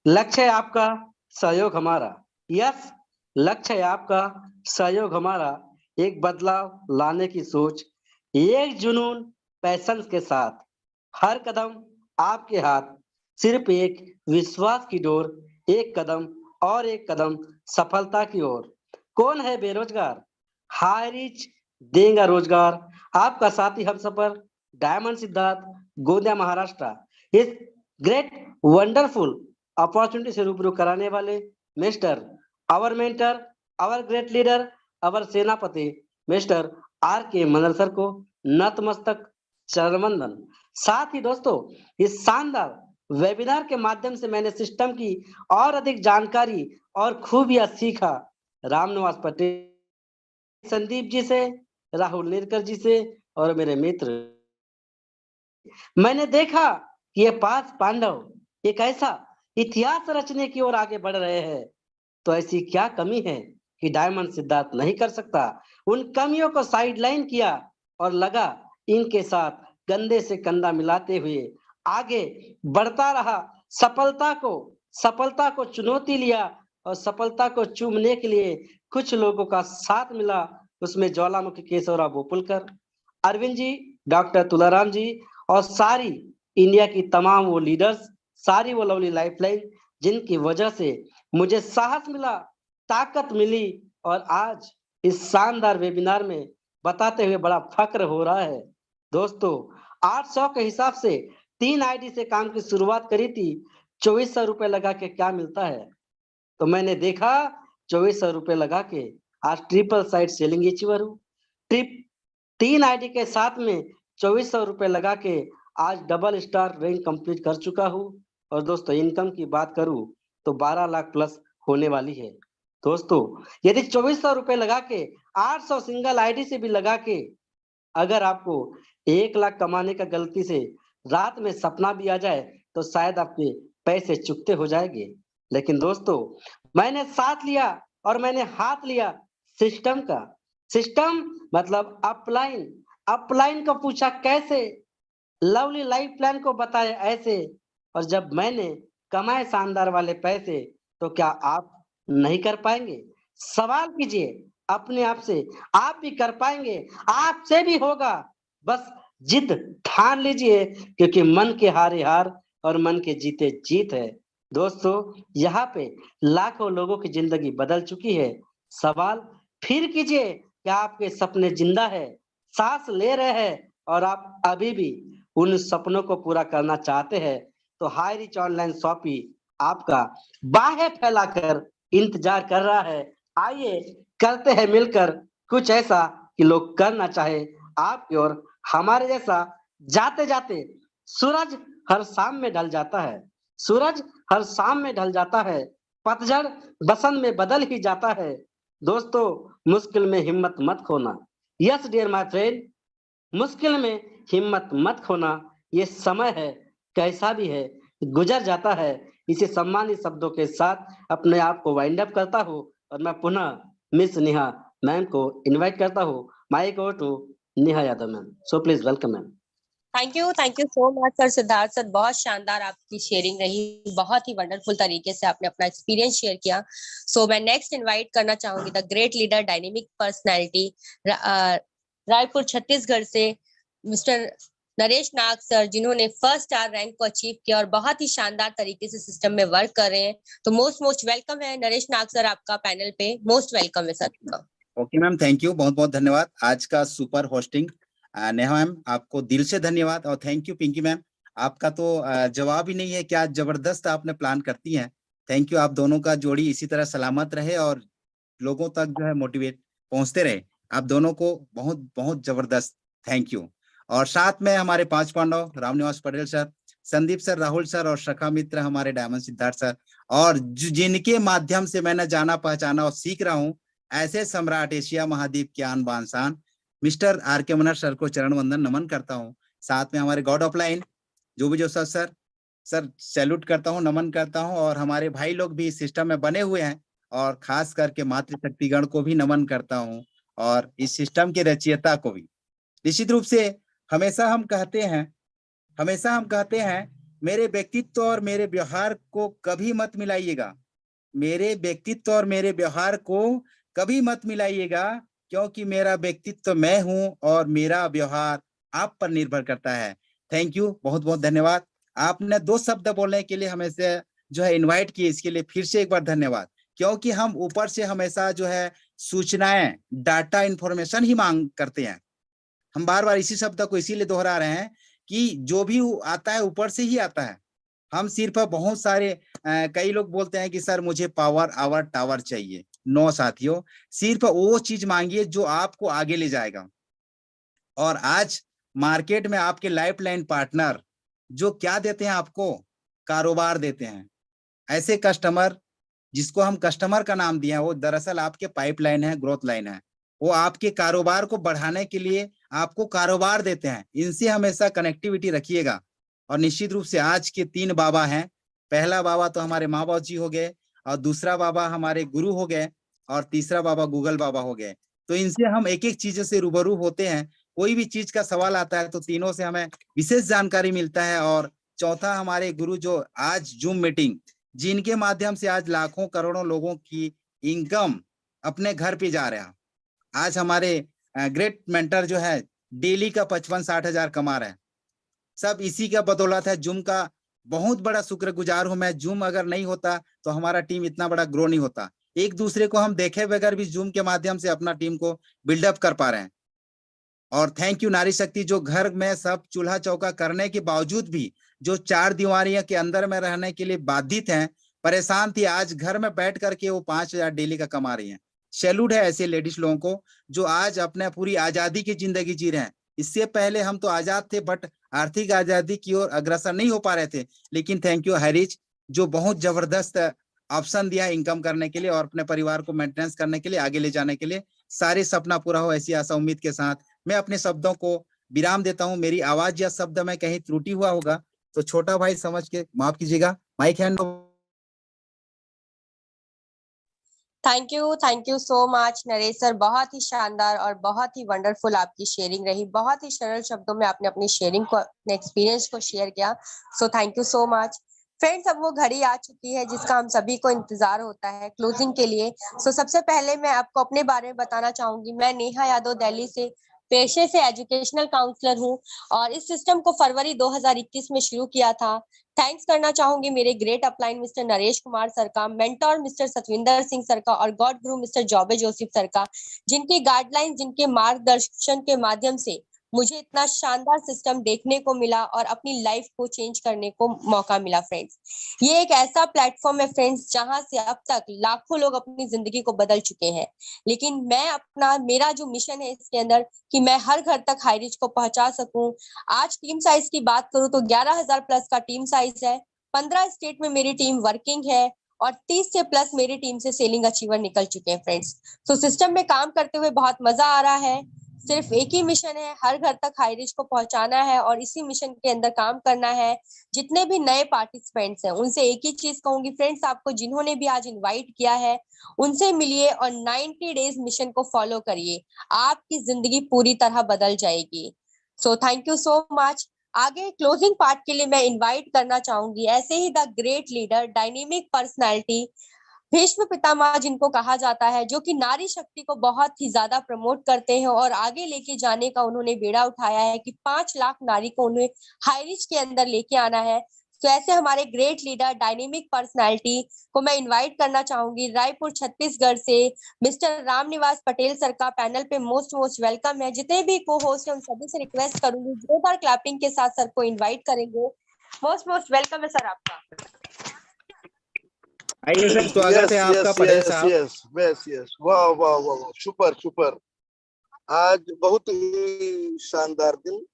लक्ष्य है आपका, सहयोग हमारा। यस, लक्ष्य है आपका, सहयोग हमारा। एक बदलाव लाने की सोच, एक जुनून, पैशन के साथ हर कदम आपके हाथ, सिर्फ एक विश्वास की डोर, एक कदम और एक कदम सफलता की ओर। कौन है बेरोजगार, हारिज देगा रोजगार। आपका साथी हम सफर डायमंड सिद्धार्थ, गोंदिया महाराष्ट्र, इस ग्रेट वंडरफुल अपॉर्चुनिटी से रूबरू कराने वाले mister our mentor, our great leader, our सेनापति मिस्टर RK मंडल सर को नतमस्तक चरण वंदन। साथ ही दोस्तों इस शानदार वेबिनार के माध्यम से मैंने सिस्टम की और अधिक जानकारी और खूबियां सीखा। रामनिवास पटेल, संदीप जी से, राहुल निरकर जी से और मेरे मित्र। मैंने देखा कि ये 5 पांडव एक ऐसा इतिहास रचने की ओर आगे बढ़ रहे हैं, तो ऐसी क्या कमी है कि डायमंड सिद्धार्थ नहीं कर सकता। उन कमियों को साइडलाइन किया और लगा इनके साथ कंधे से कंधा मिलाते हुए आगे बढ़ता रहा। सफलता को चुनौती लिया और सफलता को चूमने के लिए कुछ लोगों का साथ मिला। उसमें ज्वालामुखी केशवराव भोपुलकर, अरविंद जी, डॉक्टर तुलाराम जी और सारी इंडिया की तमाम वो लीडर्स, सारी वो लवली लाइफलाइन, जिनकी वजह से मुझे साहस मिला, ताकत मिली और आज इस शानदार वेबिनार में बताते हुए बड़ा फक्र हो रहा है। दोस्तों, 800 के हिसाब से 3 आईडी से काम की शुरुआत करी थी। 2400 रुपए लगा के क्या मिलता है, तो मैंने देखा 2400 रुपए लगा के आज ट्रिपल साइड सेलिंग अचीवर हूँ। 3 आईडी के साथ में 2400 रुपए लगा के आज डबल स्टार रैंक कंप्लीट कर चुका हूँ। और दोस्तों, इनकम की बात करूँ तो 12 लाख प्लस होने वाली है। दोस्तों, यदि 2400 रुपए लगा के 800 सिंगल आईडी से भी लगा के अगर आपको 1 लाख कमाने का गलती से रात में सपना भी आ जाए तो शायद आपके पैसे चुकते हो जाएंगे। लेकिन दोस्तों, मैंने साथ लिया और मैंने हाथ लिया सिस्टम का। सिस्टम मतलब अपलाइन को पूछा कैसे, लवली लाइफ प्लान को बताया ऐसे, और जब मैंने कमाए शानदार वाले पैसे, तो क्या आप नहीं कर पाएंगे? सवाल कीजिए अपने आप से, आप भी कर पाएंगे, आपसे भी होगा। बस जिद ठान लीजिए, क्योंकि मन के हारे हार और मन के जीते जीत है। दोस्तों, यहाँ पे लाखों लोगों की जिंदगी बदल चुकी है। सवाल फिर कीजिए, क्या आपके सपने जिंदा है, सांस ले रहे हैं और आप अभी भी उन सपनों को पूरा करना चाहते हैं? तो हाई रिच ऑनलाइन शॉपी आपका बाहें फैलाकर इंतजार कर रहा है। आइए करते हैं मिलकर कुछ ऐसा कि लोग करना चाहे आपकी ओर। हमारे जैसा जाते जाते सूरज हर शाम में ढल जाता है, सूरज हर शाम में ढल जाता है, पतझड़ बसंत में बदल ही जाता है। दोस्तों, मुश्किल में हिम्मत मत खोना। यस डियर माय फ्रेंड, मुश्किल में हिम्मत मत खोना। ये समय है, कैसा भी है, गुजर जाता है। इसे सम्मानित शब्दों के साथ अपने आप को वाइंड अप करता हूँ और मैं पुनः मिस नेहा मैम को इनवाइट करता हूँ। Mic over to Neha Yadav ma'am, so please welcome ma'am. Thank you so much sir Siddharth sir, बहुत शानदार आपकी शेयरिंग रही, बहुत ही वंडरफुल तरीके से आपने अपना एक्सपीरियंस शेयर किया। सो मैं नेक्स्ट इनवाइट करना चाहूंगी the great leader, dynamic personality, Raipur Chhattisgarh से मिस्टर नरेश नाग सर, जिन्होंने फर्स्ट स्टार रैंक को अचीव किया और बहुत ही शानदार तरीके से सिस्टम में वर्क कर रहे हैं। तो मोस्ट वेलकम है नरेश नाग सर, आपका पैनल पे मोस्ट वेलकम है sir. Okay ma'am, thank you, बहुत बहुत धन्यवाद। आज का सुपर होस्टिंग नेहा मैम, आपको दिल से धन्यवाद। और थैंक यू पिंकी मैम, आपका तो जवाब ही नहीं है, क्या जबरदस्त आपने प्लान करती हैं। थैंक यू, आप दोनों का जोड़ी इसी तरह सलामत रहे और लोगों तक जो है मोटिवेट पहुंचते रहे। आप दोनों को बहुत बहुत जबरदस्त थैंक यू। और साथ में हमारे 5 Pandav Ramniwas Patel sir, Sandeep sir, Rahul sir और सखा मित्र हमारे डायमंड सिद्धार्थ सर, और जिनके माध्यम से मैंने जाना पहचाना और सीख रहा हूँ ऐसे सम्राट एशिया महाद्वीप के आन बान शान मिस्टर आर के मनहर सर को चरण वंदन नमन करता हूँ। साथ में हमारे गॉड ऑफ लाइन जो भी जोसफ सर सैल्यूट करता हूँ, नमन करता हूँ। और हमारे भाई लोग भी इस सिस्टम में बने हुए हैं और खास करके मातृशक्तिगण को भी नमन करता हूँ और इस सिस्टम के रचयिता को भी। निश्चित रूप से हमेशा हम कहते हैं मेरे व्यक्तित्व और मेरे व्यवहार को कभी मत मिलाइएगा, मेरे व्यक्तित्व और मेरे व्यवहार को कभी मत मिलाइएगा, क्योंकि मेरा व्यक्तित्व मैं हूं और मेरा व्यवहार आप पर निर्भर करता है। थैंक यू, बहुत बहुत धन्यवाद। आपने 2 शब्द बोलने के लिए हमें से जो है इनवाइट किए, इसके लिए फिर से एक बार धन्यवाद। क्योंकि हम ऊपर से हमेशा जो है सूचनाएं, डाटा, इंफॉर्मेशन ही मांग करते हैं। हम बार बार इसी शब्द को इसीलिए दोहरा रहे हैं कि जो भी आता है ऊपर से ही आता है। हम सिर्फ बहुत सारे कई लोग बोलते हैं कि सर मुझे पावर आवर टावर चाहिए। नो साथियों, सिर्फ वो चीज मांगिए जो आपको आगे ले जाएगा। और आज मार्केट में आपके लाइफलाइन पार्टनर जो क्या देते हैं आपको, कारोबार देते हैं। ऐसे कस्टमर जिसको हम कस्टमर का नाम दिया, वो दरअसल आपके पाइपलाइन है, ग्रोथ लाइन है। वो आपके कारोबार को बढ़ाने के लिए आपको कारोबार देते हैं। इनसे हमेशा कनेक्टिविटी रखिएगा। और निश्चित रूप से आज के 3 बाबा हैं पहला बाबा तो हमारे माँ बाप जी हो गए, और दूसरा बाबा हमारे गुरु हो गए, और तीसरा बाबा गूगल बाबा हो गए। तो इनसे हम एक एक चीजों से रूबरू होते हैं। कोई भी चीज का सवाल आता है तो तीनों से हमें विशेष जानकारी मिलता है। और चौथा हमारे गुरु जो आज जूम मीटिंग, जिनके माध्यम से आज लाखों करोड़ों लोगों की इनकम अपने घर पे जा रहा है। आज हमारे ग्रेट मेंटर जो है डेली का 55-60 हजार कमा रहे हैं। सब इसी का बदौलत है। जूम का बहुत बड़ा शुक्रगुजार हूं मैं। जूम अगर नहीं होता तो हमारा टीम इतना बड़ा ग्रो नहीं होता। एक दूसरे को हम देखे बगैर भी जूम के माध्यम से अपना टीम को बिल्डअप कर पा रहे हैं। और थैंक यू नारी शक्ति, जो घर में सब चूल्हा चौका करने के बावजूद भी जो 4 दीवारियां के अंदर में रहने के लिए बाधित हैं, परेशान थी, आज घर में बैठ करके वो 5,000 डेली का कमा रही हैं। सैल्यूट है ऐसे लेडीज लोगों को जो आज अपने पूरी आजादी की जिंदगी जी रहे हैं। इससे पहले हम तो आजाद थे, बट आर्थिक आजादी की ओर अग्रसर नहीं हो पा रहे थे। लेकिन थैंक यू हैरिज, जो बहुत जबरदस्त ऑप्शन दिया इनकम करने के लिए और अपने परिवार को मेंटेनेंस करने के लिए, आगे ले जाने के लिए। सारे सपना पूरा हो ऐसी आशा उम्मीद के साथ मैं अपने शब्दों को विराम देता हूं। मेरी आवाज या शब्द में कहीं त्रुटि हुआ होगा तो छोटा भाई समझ के माफ कीजिएगा। Mic hand. Thank you so much Naresh sir. बहुत ही शानदार और बहुत ही वंडरफुल आपकी शेयरिंग रही। बहुत ही सरल शब्दों में आपने अपनी शेयरिंग को, अपने एक्सपीरियंस को शेयर किया। सो thank you so much friends. अब वो घड़ी आ चुकी है जिसका हम सभी को इंतजार होता है क्लोजिंग के लिए। सो सबसे पहले मैं आपको अपने बारे में बताना चाहूंगी। मैं नेहा यादव दिल्ली से पेशे से एजुकेशनल काउंसलर हूँ और इस सिस्टम को फरवरी 2021 में शुरू किया था। थैंक्स करना चाहूंगी मेरे great upline mister Naresh Kumar sir का, mentor mister Satwinder Singh sir का और गॉड गुरु मिस्टर जॉबे जोसेफ सर का, जिनकी गाइडलाइन, जिनके मार्गदर्शन के माध्यम से मुझे इतना शानदार सिस्टम देखने को मिला और अपनी लाइफ को चेंज करने को मौका मिला। फ्रेंड्स, ये एक ऐसा प्लेटफॉर्म है फ्रेंड्स जहां से अब तक लाखों लोग अपनी जिंदगी को बदल चुके हैं। लेकिन मेरा जो मिशन है इसके अंदर कि मैं हर घर तक हाई रीच को पहुंचा सकूं। आज टीम साइज की बात करूं तो 11,000 प्लस का टीम साइज है। 15 स्टेट में मेरी टीम वर्किंग है और 30 से प्लस मेरी टीम से सेलिंग अचीवर निकल चुके हैं। फ्रेंड्स, तो सिस्टम में काम करते हुए बहुत मजा आ रहा है। सिर्फ एक ही मिशन है, हर घर तक हाई रीच को पहुंचाना है और इसी मिशन के अंदर काम करना है। जितने भी नए पार्टिसिपेंट्स हैं उनसे एक ही चीज कहूंगी फ्रेंड्स, आपको जिन्होंने भी आज इनवाइट किया है उनसे मिलिए और 90 डेज मिशन को फॉलो करिए। आपकी जिंदगी पूरी तरह बदल जाएगी। So thank you so much. आगे क्लोजिंग पार्ट के लिए मैं इनवाइट करना चाहूंगी ऐसे ही the great leader, dynamic personality, Bhishma Pitamah जिनको कहा जाता है, जो कि नारी शक्ति को बहुत ही ज्यादा प्रमोट करते हैं और आगे लेके जाने का उन्होंने बेड़ा उठाया है कि 5 लाख नारी को उन्हें हाई रीच के अंदर लेके आना है। तो ऐसे हमारे ग्रेट लीडर, डायनेमिक पर्सनालिटी को मैं इनवाइट करना चाहूंगी रायपुर छत्तीसगढ़ से मिस्टर रामनिवास पटेल सर का पैनल पे मोस्ट वेलकम है। जितने भी को होस्ट है उन सभी से रिक्वेस्ट करूंगी जोरदार क्लैपिंग के साथ सर को इनवाइट करेंगे। मोस्ट वेलकम है सर आपका। आइए सर, स्वागत है आपका पटेल साहब। यस, वाह वाह वाह, सुपर। आज बहुत ही शानदार दिन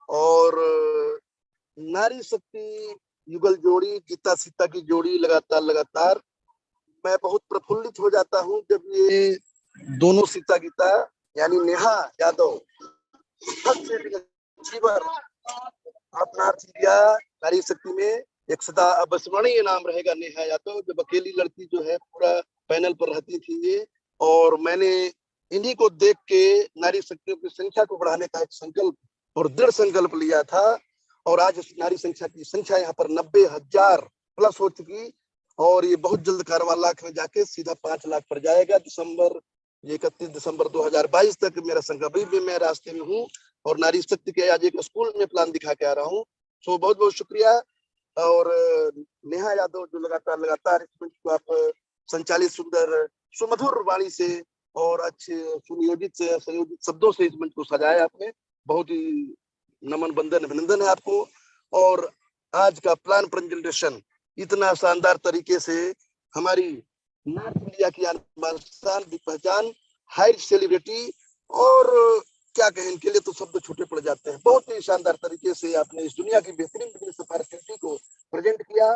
और नारी शक्ति युगल जोड़ी, गीता सीता की जोड़ी लगातार मैं बहुत प्रफुल्लित हो जाता हूँ जब ये दोनों सीता गीता यानी नेहा यादव अपना नारी शक्ति में एक सदा अविस्मरणीय नाम रहेगा नेहा यादव। जब अकेली लड़की जो है पूरा पैनल पर रहती थी ये, और मैंने इन्हीं को देख के नारी शक्तियों की संख्या को बढ़ाने का एक संकल्प और दृढ़ संकल्प लिया था। और आज इस नारी संख्या यहाँ पर 90,000 प्लस हो चुकी और ये बहुत जल्द 1 लाख में जाके सीधा 5 लाख पर जाएगा। 31 दिसंबर 2022 तक मेरा संकल्प भी मैं रास्ते में हूँ और नारी शक्ति के आज एक स्कूल में प्लान दिखा के आ रहा हूँ। सो बहुत बहुत शुक्रिया। और नेहा यादव जो लगातार इस मंच को आप संचालित सुंदर सुमधुर वाणी से और अच्छे सुनियोजित संयोजित शब्दों से इस मंच को सजाया आपने, बहुत ही नमन बंदन अभिनंदन है आपको। और आज का प्लान प्रेजेंटेशन इतना शानदार तरीके से हमारी नॉर्थ इंडिया की शान की पहचान, हाई सेलिब्रिटी और क्या कहें, इनके लिए तो शब्द छोटे पड़ जाते हैं। बहुत ही शानदार तरीके से आपने इस दुनिया की बेहतरीन बिजनेस अपॉर्चुनिटी को प्रेजेंट किया।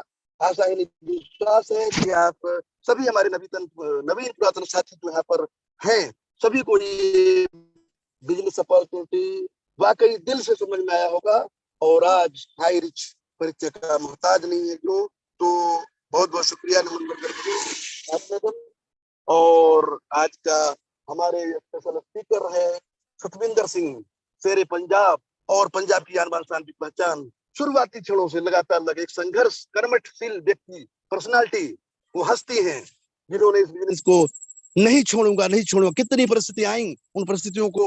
आशा है, विश्वास है कि आप सभी हमारे नवीन पुरातन साथी जो यहाँ पर हैं, सभी को ये बिजनेस अपॉर्चुनिटी वाकई दिल से समझ में आया होगा और आज हाई रिच परिचय का मोहताज नहीं है जो, तो बहुत बहुत शुक्रिया नमन मैडम। और आज का हमारे स्पेशल स्पीकर है सतविंदर सिंह, शेरे पंजाब और पंजाब की आन बान शान की पहचान। शुरुआती क्षणों से लगातार लगे एक संघर्ष कर्मठशील व्यक्ति, पर्सनालिटी, वो हस्ती हैं जिन्होंने इस बिजनेस को नहीं छोड़ूंगा नहीं छोड़ूंगा, कितनी परिस्थितियां आई, उन परिस्थितियों को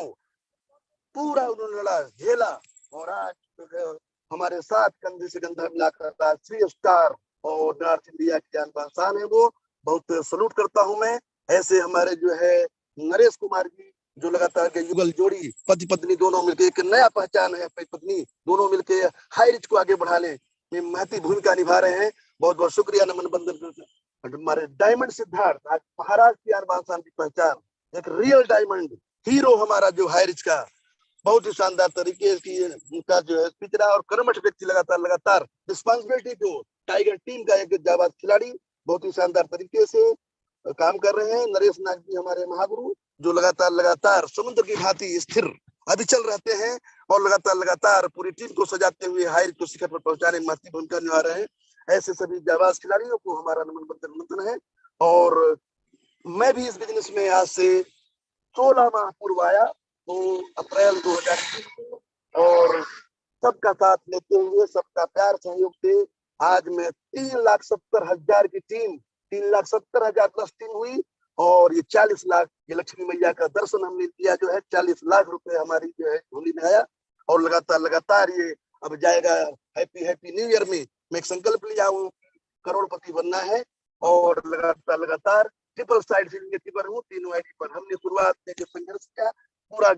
पूरा उन्होंने लड़ा, झेला और आज जो है हमारे साथ कंधे से कंधा मिलाकर राष्ट्रीय स्टार और नॉर्थ इंडिया की जान पहचान है। वो बहुत सलूट करता हूं मैं। ऐसे हमारे जो है नरेश कुमार जी, जो लगातार के युगल जोड़ी, पति पत्नी दोनों मिलकर एक नया पहचान है, पति पत्नी दोनों मिलकर हाई रिच को आगे बढ़ाने में महती भूमिका निभा रहे हैं। बहुत बहुत शुक्रिया नमन बंदन। हमारे डायमंड सिद्धार्थ, आज महाराष्ट्र की आन बान शान की पहचान, एक रियल डायमंड हीरो हमारा जो हाई रिच का, बहुत ही शानदार तरीके की उनका जो है पिछड़ा और कर्मठ व्यक्ति लगातार रिस्पांसिबिलिटी को टाइगर टीम का एक जाबाज खिलाड़ी बहुत ही शानदार तरीके से काम कर रहे हैं। नरेश नाग जी हमारे महागुरु, जो लगातार समुद्र की भांति स्थिर अविचल रहते हैं और लगातार पूरी टीम को सजाते हुए हाई को शिखर पर पहुंचाने में महत्वपूर्ण भूमिका निभा रहे हैं। ऐसे सभी जाबाज खिलाड़ियों को हमारा नमन है। और मैं भी इस बिजनेस में आज से 16 माह पूर्व आया, तो अप्रैल 2021 को, और सबका साथ लेते हुए, सबका प्यार सहयोग से आज मैं 3,70,000 की टीम, 3,70,000 प्लस टीम हुई और ये 40 लाख, ये लक्ष्मी मैया का दर्शन हमने किया जो है, 40 लाख रुपए हमारी जो है झोली में आया। और लगातार ये अब जाएगा हैप्पी न्यू ईयर में। मैं एक संकल्प लिया हूँ, करोड़पति बनना है और लगातार ट्रिपल साइड सिग्नेचर पर हूँ, तीनों आईडी पर। हमने शुरुआत में जो संघर्ष किया, पूरा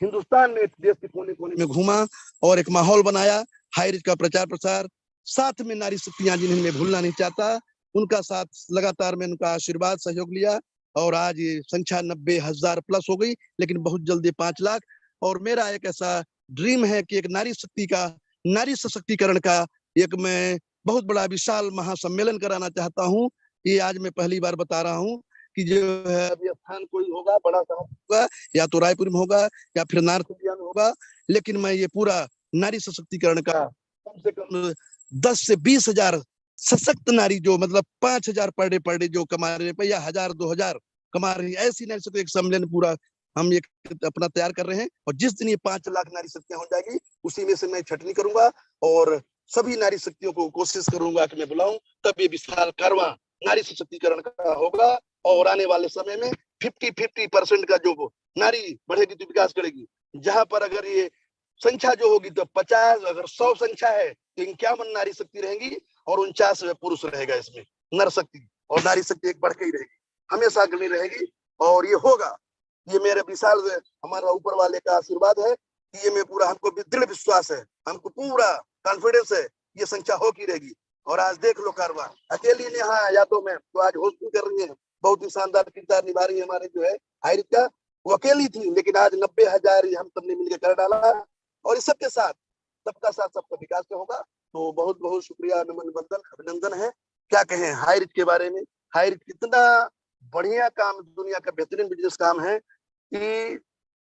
हिंदुस्तान में देश के कोने कोने में घूमा और एक माहौल बनाया, हाई रिच का प्रचार प्रसार, साथ में नारी शक्तियां जिन्हें मैं भूलना नहीं चाहता, उनका साथ लगातार मैं उनका आशीर्वाद सहयोग लिया और आज ये संख्या 90,000 प्लस हो गई, लेकिन बहुत जल्दी 5 लाख। और मेरा एक ऐसा ड्रीम है कि एक नारी शक्ति का, नारी सशक्तिकरण का एक मैं बहुत बड़ा विशाल महासम्मेलन कराना चाहता हूँ। ये आज मैं पहली बार बता रहा हूँ कि जो है अभी स्थान कोई होगा, बड़ा सा होगा, या तो रायपुर में होगा या फिर नॉर्थ इंडिया में होगा, लेकिन मैं ये पूरा नारी सशक्तिकरण का कम से कम 10 से 20,000 सशक्त नारी, जो मतलब 5,000 पर डे जो कमा रहे हैं या 1,000-2,000 कमा रही है, ऐसी नारी शक्ति एक सम्मेलन पूरा हम ये अपना तैयार कर रहे हैं। और जिस दिन ये 5 लाख नारी शक्तियां हो जाएगी, उसी में से मैं छटनी करूंगा और सभी नारी शक्तियों को कोशिश करूंगा कि मैं बुलाऊं, तब ये विशाल कारवां नारी सशक्तिकरण का होगा। और आने वाले समय में 50% का जो नारी बढ़ेगी तो विकास करेगी। जहां पर अगर ये संख्या जो होगी तो 50, अगर 100 संख्या है तो 51 नारी शक्ति रहेंगी और 49 पुरुष रहेगा। इसमें नर शक्ति और नारी शक्ति एक बढ़ के ही रहेगी, हमेशा अग्रणी रहेगी और ये होगा। ये मेरे विशाल हमारा ऊपर वाले का आशीर्वाद है कि ये मैं पूरा, हमको दृढ़ विश्वास है, हमको पूरा कॉन्फिडेंस है, ये संख्या हो की रहेगी। और आज देख लो कारवां, अकेली नेहा यादव में तो आज होस्टिंग कर रही है, बहुत ही शानदार किरदार निभा रही है हमारे जो है हाई रिच का। वो अकेली थी, लेकिन आज 90,000 हम सबने मिलकर कर डाला और इस सबके साथ, सबका साथ सबका विकास होगा। तो बहुत बहुत शुक्रिया, नमन बंदन, अभिनंदन है। क्या कहें हाई रिच के बारे में, हाई रिच कितना बढ़िया काम, दुनिया का बेहतरीन बिजनेस काम है कि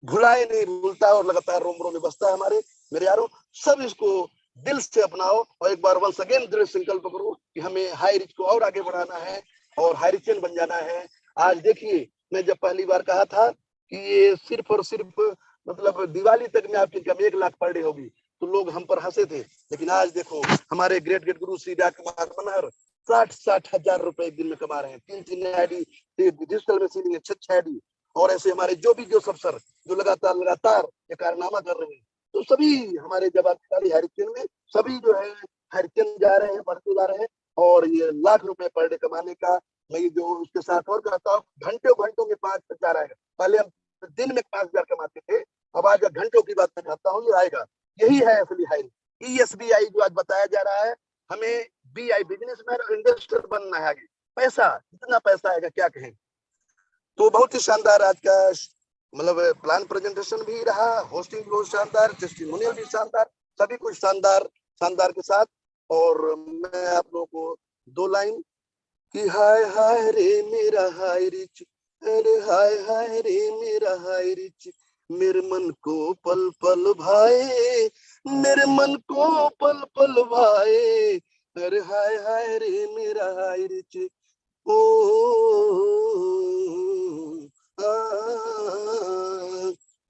भुलाए नहीं भूलता और लगातार रोम में बसता है। हमारे मेरे यारों, सब इसको दिल से अपनाओ और एक बार वंस अगेन दृढ़ संकल्प करो कि हमें हाई रिच को और आगे बढ़ाना है और हाई रिचन बन जाना है। आज देखिए, मैं जब पहली बार कहा था कि ये सिर्फ और सिर्फ मतलब दिवाली तक में आपकी इनकम 1 लाख पर डे होगी, तो लोग हम पर हंसे थे, लेकिन आज देखो हमारे ग्रेट गुरु श्री राजकुमार मनहर 60 हजार रुपए एक दिन में कमा रहे हैं। 3 आईडी डिजिटल में सीलिंग है, 6 आईडी, और ऐसे हमारे जो भी जो सब सर जो लगातार ये कारनामा कर रहे हैं, तो सभी हमारे जब हरिचंद में सभी जो है हरिचंद जा रहे हैं, बढ़ते जा रहे हैं। और ये लाख रुपए पर डे कमाने का मैं जो उसके साथ और कहता हूँ, घंटों में 5,000 आएगा। पहले हम दिन में 5,000 कमाते थे, अब आज घंटों की बात मैं कहता हूँ, ये आएगा। यही है असली हाई रिच। ESBI जो आज बताया जा रहा है, हमें BI बिजनेसमैन और इन्वेस्टर बनना है। आगे पैसा, इतना पैसा आएगा क्या कहें। तो बहुत ही शानदार आज का मतलब प्लान प्रेजेंटेशन भी रहा, होस्टिंग भी बहुत शानदार, टेस्टिमोनियल भी शानदार, सभी कुछ शानदार के साथ। और मैं आप लोगों को 2 लाइन कि हाय हाय रे मेरा हाय रिच, अरे हाय हाय रे मेरा हाय रिच, मेरे मन को पल पल भाए, मेरे मन को पल पल भाए, अरे हाय हाय रे मेरा हाय रिच ओ आ,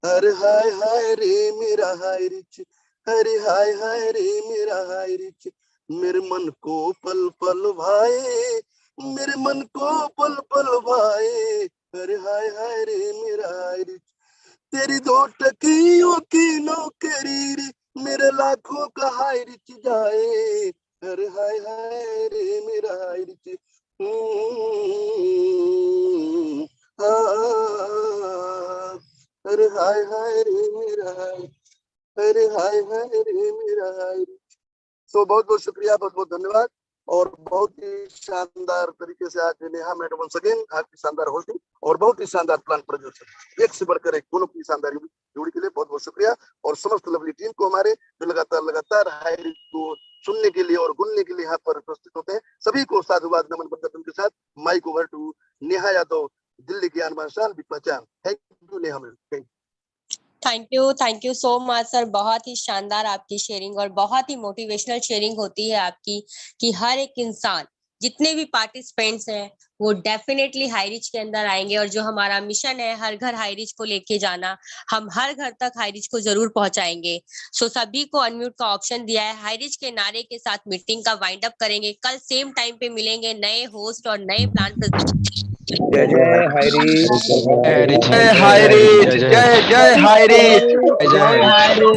अरे हाय हाय रे मेरा हाय रिच, अरे हाय हाय रे मेरा हाय रिच, मेरे मन को पल पल भाए, मेरे मन को पल पल भाए, अरे हाय हाय रे मेरा हाय रिच, तेरी 2 टकियों की नौकरी रे, मेरे लाखों का हाय रिच जाए, अरे हाय हाय रे मेरा हाय रिच, अरे हाय हाय रे मेरा हाय, अरे हाय हाय रे मेरा हाय। तो बहुत बहुत शुक्रिया, बहुत बहुत धन्यवाद, और बहुत ही शानदार तरीके से आज नेहा मैडम वंस अगेन आपकी शानदार होस्टिंग और बहुत ही शानदार प्लान प्रेजेंटेशन, एक से बढ़कर एक, दोनों की शानदार जोड़ी के लिए बहुत बहुत शुक्रिया, और समस्त लवली टीम को हमारे जो लगातार हायरिंग को सुनने के लिए और गुनने के लिए यहाँ पर उपस्थित होते हैं, सभी को साधुवाद नमन वंदन के साथ mic over to Neha Yadav, Delhi की आन बान बिग पहचान। Thank you Neha madam. Thank you so much sir. बहुत ही शानदार आपकी शेयरिंग और बहुत ही मोटिवेशनल शेयरिंग होती है आपकी, कि हर एक इंसान, जितने भी पार्टिसिपेंट्स हैं वो डेफिनेटली हाईरिच के अंदर आएंगे, और जो हमारा मिशन है हर घर हाईरिच को लेके जाना, हम हर घर तक हाईरिच को जरूर पहुंचाएंगे। सो सभी को अनम्यूट का ऑप्शन दिया है। हाईरिच के नारे के साथ मीटिंग का वाइंड अप करेंगे। कल सेम टाइम पे मिलेंगे नए होस्ट और नए प्लान। जय जय हायरी जय हाय रिच, जय जय हाय रिच, जय हायरी